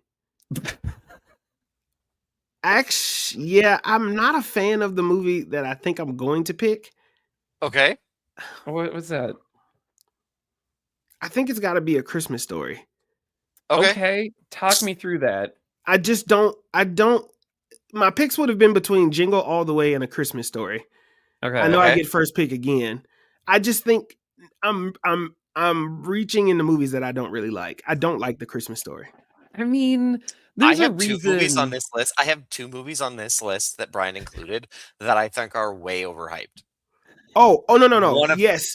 Actually, yeah, I'm not a fan of the movie that I think I'm going to pick. Okay. What was that? I think it's got to be A Christmas Story. Okay. Talk me through that. I just don't. My picks would have been between Jingle All the Way and A Christmas Story. Okay. I know I Okay. get first pick again. I just think I'm reaching into movies that I don't really like. I don't like The Christmas Story. I mean, I there's a have two movies on reason. this list. I have two movies on this list that Brian included that I think are way overhyped. Oh no.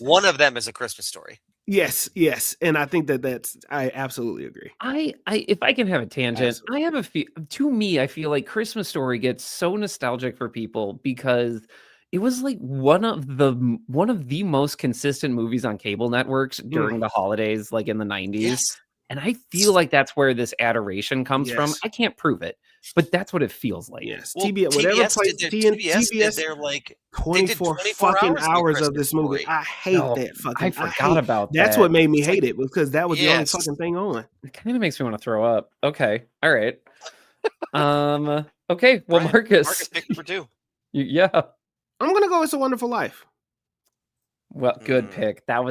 One of them is A Christmas Story. Yes, and I think that's. I absolutely agree. I if I can have a tangent, Absolutely. I have a to me, I feel like Christmas Story gets so nostalgic for people because it was like one of the most consistent movies on cable networks during the holidays, like in the 90s. Yes. And I feel like that's where this adoration comes from. Yes. I can't prove it, but that's what it feels like. Yes, Well, TBS, whatever TBS place did their, TBS did TBS their like 24 24 fucking hours of A hours of Christmas this movie. Story. I hate No, that fucking. I forgot about That's that. what made me It's hate it because that was the only Yes. fucking thing on. It kind of makes me want to throw up. Okay. All right. Okay. Well, Brian, Marcus. picked number two. Yeah. I'm gonna go It's a Wonderful Life. Well, good pick. That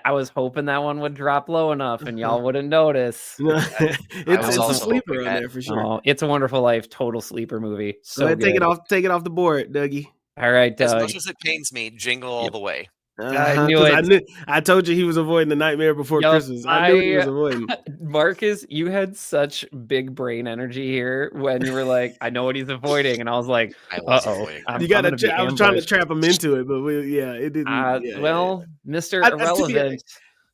I was hoping that one would drop low enough and y'all wouldn't notice. It's a also sleeper hoping on that. there for sure. Oh, It's a Wonderful Life, total sleeper movie. Go So ahead, good. take it off the board, Dougie. All right, As Doug. much as it pains me, Jingle All the Way. I knew 'Cause it. I told you he was avoiding The Nightmare Before Yup, Christmas. I knew he was avoiding. Marcus, you had such big brain energy here when you were like, "I know what he's avoiding," and I was like, I was "Uh-oh, avoiding. I'm You got gonna be to. I was trying to ambushed." trap him into it, but it didn't. Well, Mr. To be- Irrelevant,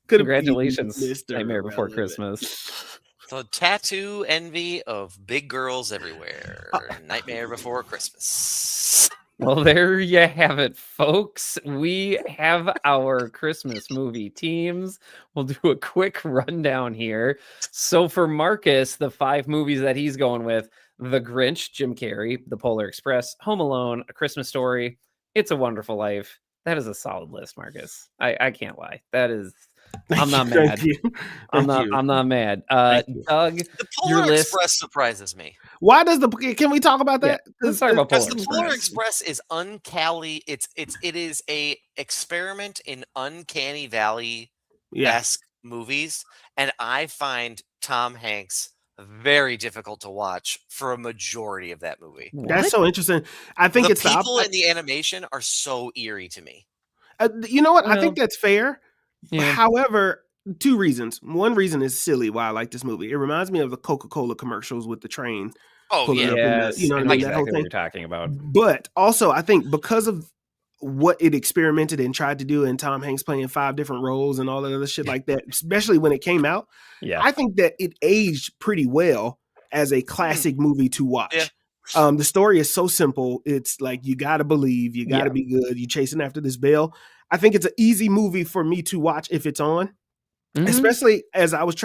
Could've congratulations, been Mr. Nightmare Before Irrelevant. Christmas. So tattoo envy of big girls everywhere. Nightmare Before Christmas. Well, there you have it, folks. We have our Christmas movie teams. We'll do a quick rundown here. So for Marcus, the 5 movies that he's going with: The Grinch, Jim Carrey; The Polar Express; Home Alone; A Christmas Story; It's a Wonderful Life. That is a solid list, Marcus. I can't lie. That is. I'm not mad. Thank you. I'm Thank you. not mad. Thank you. Doug, The your Polar list. Express surprises me. Why does can we talk about that? let's talk about Because Polar the Polar Express. Express is uncanny. It is a experiment in uncanny valley esque movies, and I find Tom Hanks very difficult to watch for a majority of that movie. That's so interesting. I think The it's people in the animation are so eerie to me. you know what? I Well, think that's fair. Yeah. However, 2 reasons. One reason is silly why I like this movie. It reminds me of the Coca-Cola commercials with the train. Oh pulling yeah, up in the- Yes, you know I what I know mean? That whole exactly what thing. you're talking about. But also, I think because of what it experimented and tried to do, and Tom Hanks playing 5 different roles and all that other shit like that, especially when it came out, Yeah. I think that it aged pretty well as a classic movie to watch. The story is so simple. It's like you got to believe, you got to be good. You chasing after this bell. I think it's an easy movie for me to watch if it's on. Mhm. Especially as I was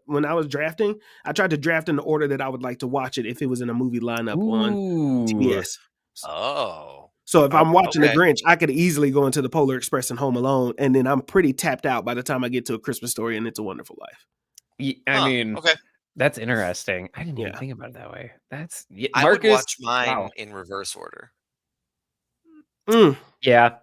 when I was drafting, I tried to draft in the order that I would like to watch it if it was in a movie lineup on Ooh. TBS. Oh, So if I'm watching The Okay. Grinch, I could easily go into the Polar Express and Home Alone, and then I'm pretty tapped out by the time I get to A Christmas Story and It's a Wonderful Life. I mean, okay. that's interesting. I didn't even Yeah. think about it that way. That's I would Marcus. watch mine Wow. in reverse order. Yeah.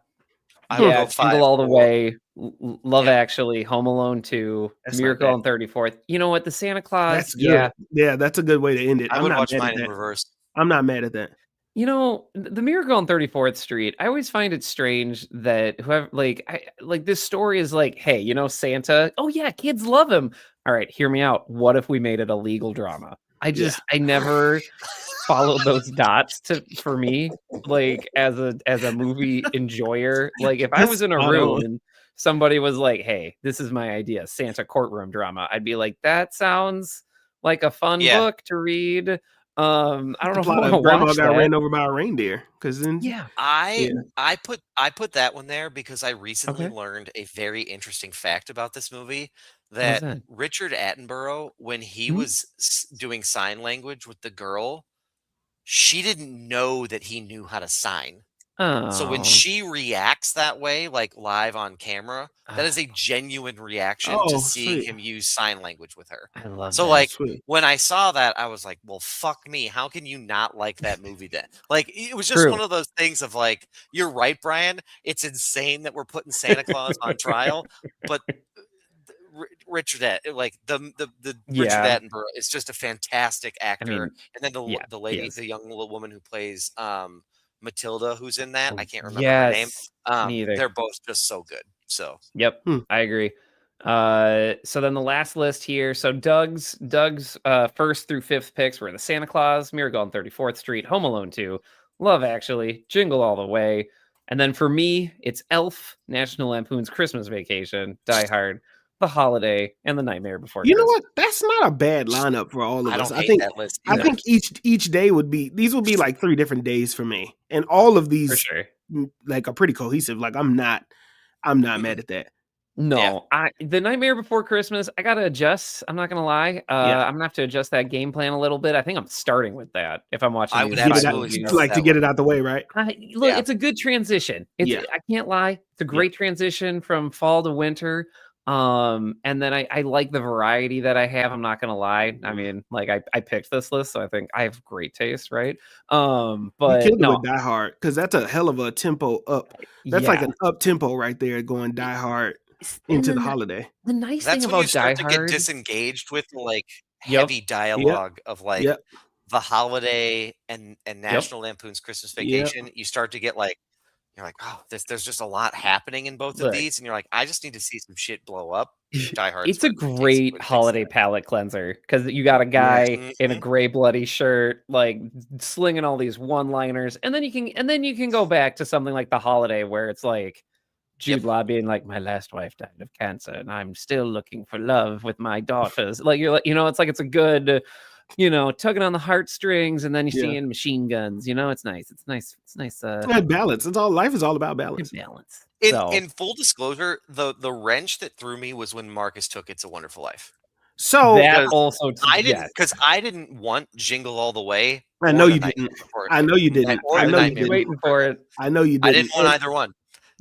I would Yeah, go Jingle 5, All the 4. Way, Love Yeah. Actually, Home Alone 2, That's not Miracle bad. on 34th. You know what? The Santa Claus, That's good. yeah. Yeah, that's a good way to end it. I I'm would not watch mad mine at in that. reverse. I'm not mad at that. You know, the Miracle on 34th Street, I always find it strange that whoever like this story is like, hey, you know, Santa, oh yeah, kids love him. All right, hear me out. What if we made it a legal drama? I never followed those dots for me, like as a movie enjoyer. Like if I That's was in a spot room on. and somebody was like, hey, this is my idea, Santa courtroom drama, I'd be like, that sounds like a fun Yeah. book to read. I don't know if I Plot want to of Grandma watch got that. ran over by a reindeer. Because then, Yeah. I put that one there because I recently Okay. learned a very interesting fact about this movie What was that that? Richard Attenborough, when he Hmm? was doing sign language with the girl, she didn't know that he knew how to sign. So when Oh. she reacts that way, like live on camera, that is a genuine reaction to Oh, seeing sweet. him use sign language with her. I love So that. like Sweet. when I saw that, I was like, well, fuck me. How can you not like that movie then? Like it was just True. one of those things of like, you're right, Brian. It's insane that we're putting Santa Claus on trial, but Richard like the Richard Yeah. Attenborough is just a fantastic actor. mean, And then yeah, the he lady, is. the young little woman who plays Matilda, who's in that. I can't remember her name. Yes. Me either. They're both just so good. So Yep, I agree. So then the last list here. So Doug's first through fifth picks were the Santa Claus, Miracle on 34th Street, Home Alone 2, Love Actually, Jingle All the Way, and then for me, it's Elf, National Lampoon's Christmas Vacation, Die Hard, The Holiday, and The Nightmare Before You know Christmas. what? That's not a bad lineup for all of I us. don't I hate think that list I either. think each day would be like 3 different days for me, and all of For these sure. like are pretty cohesive. Like I'm not mad at that. No, The Nightmare Before Christmas, I gotta adjust. I'm not gonna lie. Yeah. I'm gonna have to adjust that game plan a little bit. I think I'm starting with that if I'm watching I these would Get it out, five absolutely movies. start with like to that get one. it out the way, right? Look, Yeah. it's a good transition. Yeah. I can't lie. It's a great transition from fall to winter. And then I like the variety that I have. I'm not gonna lie. I mean, like I picked this list, so I think I have great taste, right? You But killed it no, with Die Hard because that's a hell of a tempo up. That's like yeah. an up tempo right there, going Die Hard And into the then holiday. the nice That's thing when you about Die start to get Hard, disengaged with like Yep. heavy dialogue of like Yep. The Holiday and Yep. National Lampoon's Christmas Yep. Vacation. You start to get like, you're like, oh, there's just a lot happening in both of Look. these, and you're like, I just need to see some shit blow up. Die Hard. It's a great holiday palate cleanser because you got a guy in a Mhm. gray bloody shirt, like slinging all these one-liners, and then you can go back to something like The Holiday where it's like Jude Law being like, my last wife died of cancer, and I'm still looking for love with my daughters. Like you're like, it's like it's a good, tugging on the heartstrings, and then you're seeing machine guns. It's nice. It's nice. It's nice. Balance. Life is all about balance. Balance. In full disclosure, the wrench that threw me was when Marcus took "It's a Wonderful Life." So that also, I didn't want Jingle All the Way. I know you didn't. I know you didn't. I know you didn't. Waiting for it. I know you didn't. I didn't want either one.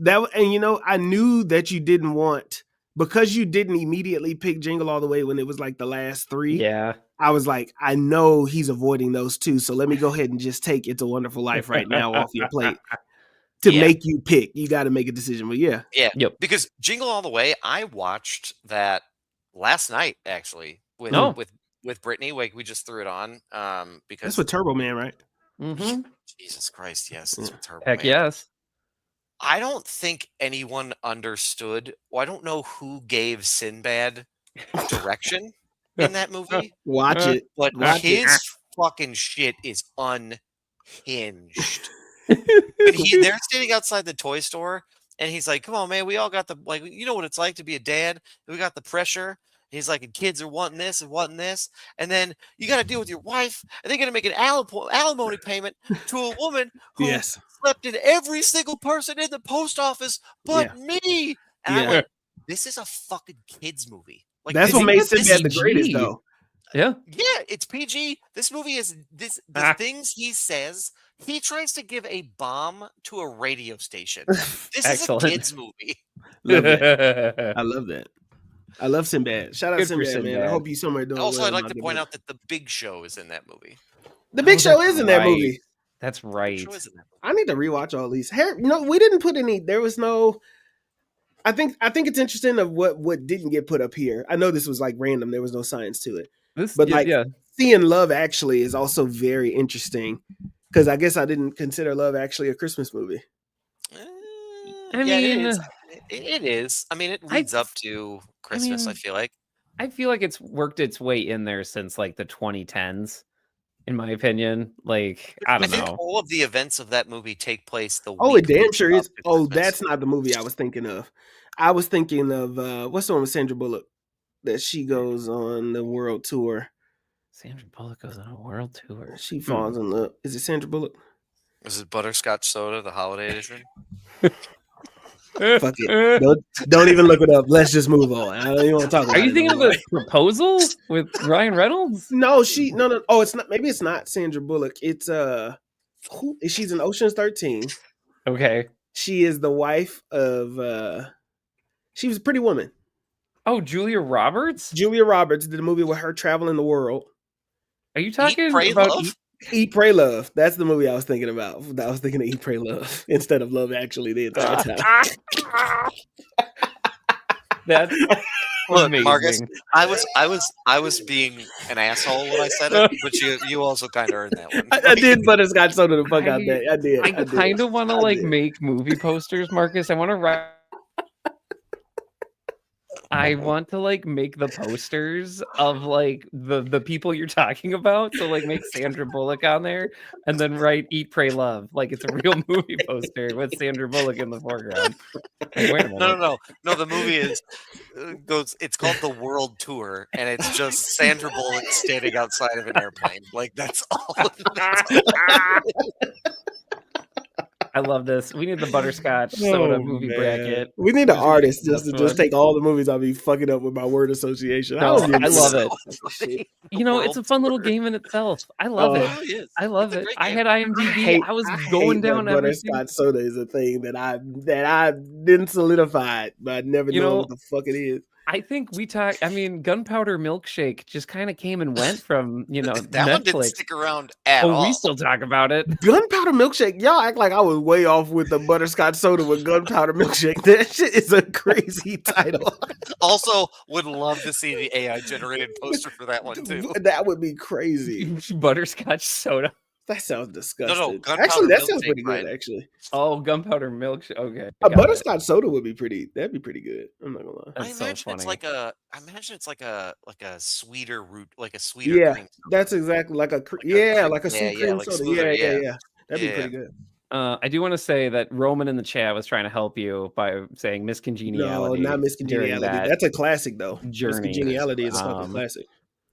I knew that you didn't want, because you didn't immediately pick Jingle All the Way when it was like the last 3. Yeah. I was like, I know he's avoiding those 2, so let me go ahead and just take It's a Wonderful Life right now off your plate to make you pick. You got to make a decision, but yeah. Yep. Because Jingle All the Way, I watched that last night actually with Brittany. Like we just threw it on because that's with Turbo Man, right? Mm-hmm. Jesus Christ, yes, it's with Turbo Heck Man. yes. I don't think anyone understood. Well, I don't know who gave Sinbad direction in that movie. Watch it. But Watch his fucking shit is unhinged. And they're standing outside the toy store, and he's like, "Come on, man, we all got you know what it's like to be a dad. We got the pressure." He's like, "And kids are wanting this and wanting this, and then you got to deal with your wife, and they're gonna make an alimony payment to a woman who slept in every single person in the post office but me." And I went, "This is a fucking kids movie." Like that's what made Sinbad the greatest, though. Yeah. Yeah, it's PG. This movie is the things he says. He tries to give a bomb to a radio station. This Excellent. is a kids movie. Love that. I love that. I love Sinbad. Shout out Good for Sinbad, man. I Sinbad. hope you somewhere doing Also, well. I'd like in to my point book. out that the Big Show is in that movie. The Big Show is in that right. movie. That's Big right. Show is in that movie. I need to rewatch all these. No, we didn't put any. There was no. I think it's interesting of what didn't get put up here. I know this was like random. There was no science to it. But like seeing Love Actually is also very interesting because I guess I didn't consider Love Actually a Christmas movie. I mean, it is. I mean, it leads up to Christmas. I feel like. I feel like it's worked its way in there since like the 2010s. In my opinion, like I don't know. I think all of the events of that movie take place the Oh, week it damn sure leading is. up to Oh, Christmas. that's not the movie I was thinking of. I was thinking of what's the one with Sandra Bullock that she goes on the world tour. Sandra Bullock goes on a world tour. She falls in love. Is it Sandra Bullock? Is it Butterscotch Soda, the holiday edition? Fuck it. Don't even look it up. Let's just move on. I don't even want to talk about it. Are you thinking of The Proposal with Ryan Reynolds? No, no. Oh, it's not. Maybe it's not Sandra Bullock. It's she's in Ocean's 13. Okay. She is the wife of she was a Pretty Woman. Oh, Julia Roberts? Julia Roberts did a movie with her traveling the world. Are you talking Eat, Pray, about Love? Eat, Pray, Love. That's the movie I was thinking about. I was thinking of Eat, Pray, Love instead of Love Actually the entire time. That's Look, amazing. Marcus, I was being an asshole when I said it, but you also kind of earned that one. I did Butterscotch Soda the fuck out there. I did. I kind of want to like make movie posters, Marcus. I want to write. I want to like make the posters of like the people you're talking about. So like make Sandra Bullock on there and then write Eat, Pray, Love. Like it's a real movie poster with Sandra Bullock in the foreground. Like, wait a minute. No. The movie is it's called The World Tour, and it's just Sandra Bullock standing outside of an airplane. Like that's all. I love this. We need the Butterscotch Soda movie bracket. We need an artist just take all the movies I'll be fucking up with my word association. No, I love it. Shit. You know, it's a fun little game in itself. I love it. I love it. I had IMDb. I was going down everything. Butterscotch Soda is a thing that I didn't solidify, but I never know what the fuck it is. I think Gunpowder Milkshake just kind of came and went from, that Netflix. one didn't stick around at all. We still talk about it. Gunpowder Milkshake. Y'all act like I was way off with the Butterscotch Soda with Gunpowder Milkshake. That shit is a crazy title. Also, would love to see the AI generated poster for that one too. That would be crazy. Butterscotch Soda. That sounds disgusting. No, actually, that sounds pretty good. Actually, Gunpowder Milkshake. Okay, a Butterscotch Soda would be pretty. That'd be pretty good. I'm not gonna lie. That's I imagine so funny. it's like a sweeter root, like a sweeter cream. That's exactly like a like a sweet cream soda. Yeah. That'd be pretty good. I do want to say that Roman in the chat was trying to help you by saying miscongeniality. No, not miscongeniality. That's a classic though. Journey. Miscongeniality is a fucking classic.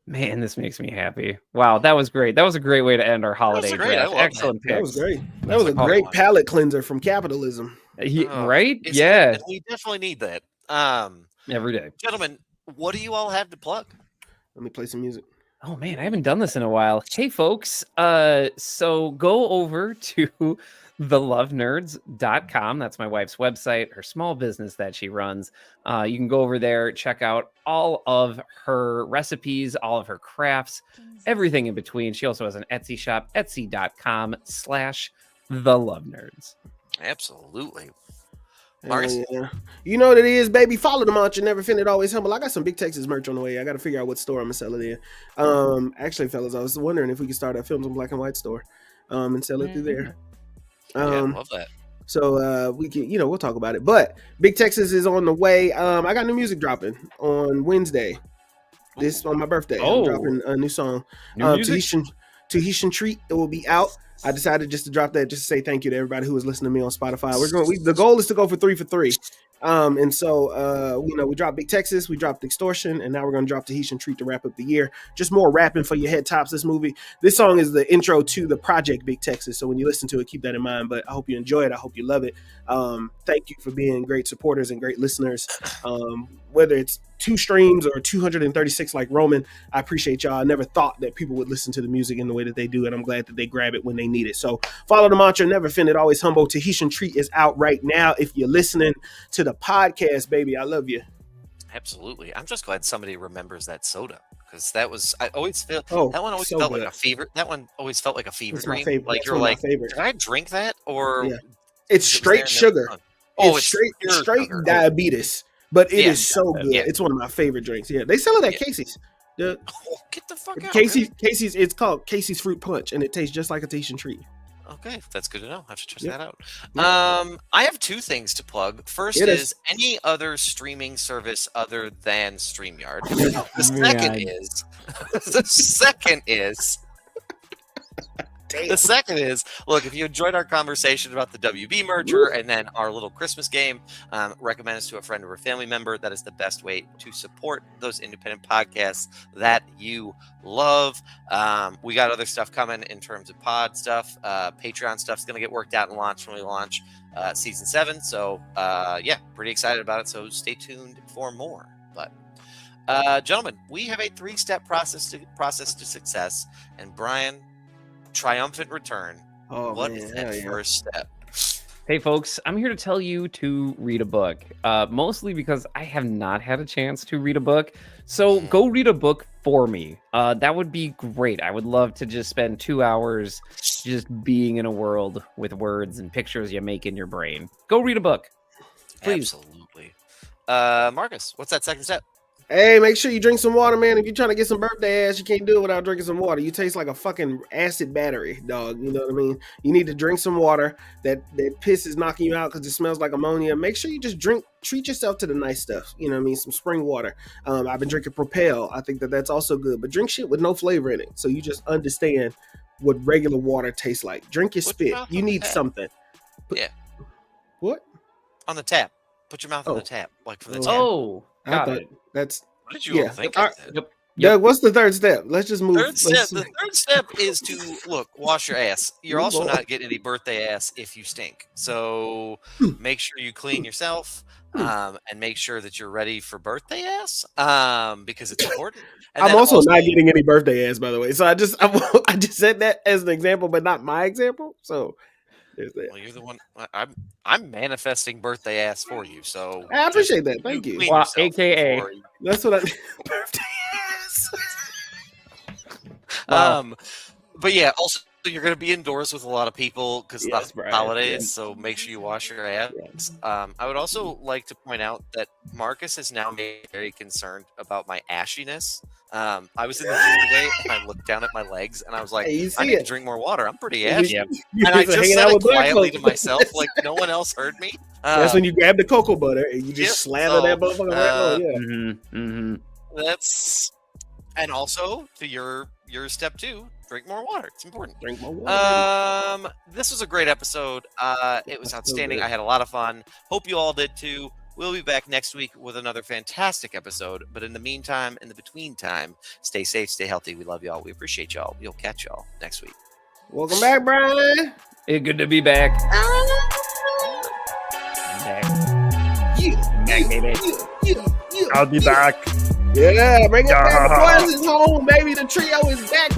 Man, this makes me happy. Wow, that was great. That was a great way to end our holiday draft. Excellent pick. That was great. That was a great palate cleanser from capitalism. Right? Yeah. We definitely need that. Every day. Gentlemen, what do you all have to plug? Let me play some music. Oh man, I haven't done this in a while. Hey folks, so go over to thelovenerds.com. That's my wife's website, her small business that she runs. You can go over there, check out all of her recipes, all of her crafts, everything in between. She also has an Etsy shop, etsy.com/thelovenerds. Absolutely. Yeah. You know what it is, baby. Follow the mantra, never offended, always humble. I got some Big Texas merch on the way. I got to figure out what store I'm gonna sell it in. Actually, fellas, I was wondering if we could start a Films in Black and White store, and sell it through there. Love that. So we can, we'll talk about it. But Big Texas is on the way. I got new music dropping on Wednesday. This on my birthday. I'm dropping a new song. Tahitian Treat. It will be out. I decided just to drop that, just to say thank you to everybody who was listening to me on Spotify. The goal is to go for 3 for 3. And so, we dropped Big Texas, we dropped Extortion, and now we're going to drop Tahitian Treat to wrap up the year. Just more rapping for your head tops this movie. This song is the intro to the project Big Texas. So when you listen to it, keep that in mind. But I hope you enjoy it. I hope you love it. Thank you for being great supporters and great listeners. Whether it's 2 streams or 236 like Roman. I appreciate y'all. I never thought that people would listen to the music in the way that they do, and I'm glad that they grab it when they need it. So follow the mantra, never offended, always humble. Tahitian Treat is out right now. If you're listening to the podcast, baby, I love you. Absolutely. I'm just glad somebody remembers that soda, because that was, I always feel that one always so felt good. like a fever. That one always felt like a fever It's my dream. favorite. Like That's you're one of my like, favorites. did I drink that, or Yeah. It's it was there straight and sugar. then- Oh, it's pure straight sugar. diabetes, but it Yeah. is so good. Yeah. It's one of my favorite drinks. Yeah, they sell it at Yeah. Casey's. The Oh, get the fuck out. Casey's. It's called Casey's Fruit Punch, and it tastes just like a Tahitian Treat. Okay, that's good to know. I have to check Yep. that out. Yep. I have 2 things to plug. First It is any other streaming service other than StreamYard. The second is, look, if you enjoyed our conversation about the WB merger and then our little Christmas game, recommend us to a friend or a family member. That is the best way to support those independent podcasts that you love. We got other stuff coming in terms of pod stuff. Patreon stuff's going to get worked out and launched when we launch season 7. So, yeah, pretty excited about it. So stay tuned for more. But, gentlemen, we have a 3-step process to success. And Bryan, triumphant return. What is that first step? Hey folks, I'm here to tell you to read a book, mostly because I have not had a chance to read a book. So go read a book for me. That would be great. I would love to just spend 2 hours just being in a world with words and pictures you make in your brain. Go read a book, please. Absolutely. Marcus, what's that second step? Hey, make sure you drink some water, man. If you're trying to get some birthday ass, you can't do it without drinking some water. You taste like a fucking acid battery, dog. You know what I mean? You need to drink some water. That piss is knocking you out because it smells like ammonia. Make sure you just treat yourself to the nice stuff. You know what I mean? Some spring water. I've been drinking Propel. I think that's also good. But drink shit with no flavor in it, so you just understand what regular water tastes like. Drink your spit. You need something. Yeah. What? On the tap. Put your mouth on the tap, like from the tap. Oh, got it. That's What did you all think? I said? Yep. Doug, what's the third step? Let's just move. The third step is to wash your ass. You're also Lord. not getting any birthday ass if you stink. So make sure you clean yourself, and make sure that you're ready for birthday ass, because it's important. And I'm then also not getting any birthday ass, by the way. So I just said that as an example, but not my example. So there's that. Well, you're the one. I'm manifesting birthday ass for you. So I appreciate that. Thank you. clean Well, yourself AKA. before you- That's what I birthday ass. Wow. But yeah, also you're going to be indoors with a lot of people because of Yes, the Bryan, holidays. yes. So make sure you wash your ass. I would also like to point out that Marcus is now very concerned about my ashiness. I was in the gym today and I looked down at my legs and I was like, Hey, you I see need to it. drink more water. I'm pretty ashy. Yep. And I You're just hanging said out it with black quietly to folks. myself, like no one else heard me. That's when you grab the cocoa butter and you just Yep. slather that motherfucker right on. Yeah. Mm-hmm, mm-hmm. That's, and also to your step 2, drink more water. It's important. Drink more water. This was a great episode. It was So outstanding. good. I had a lot of fun. Hope you all did too. We'll be back next week with another fantastic episode. But in the meantime, in the between time, stay safe, stay healthy. We love y'all. We appreciate y'all. We'll catch y'all next week. Welcome back, Bryan. It's good to be back. Back. Back, baby. I'll be back. Yeah, bring it back. The boys is home, baby. The trio is back.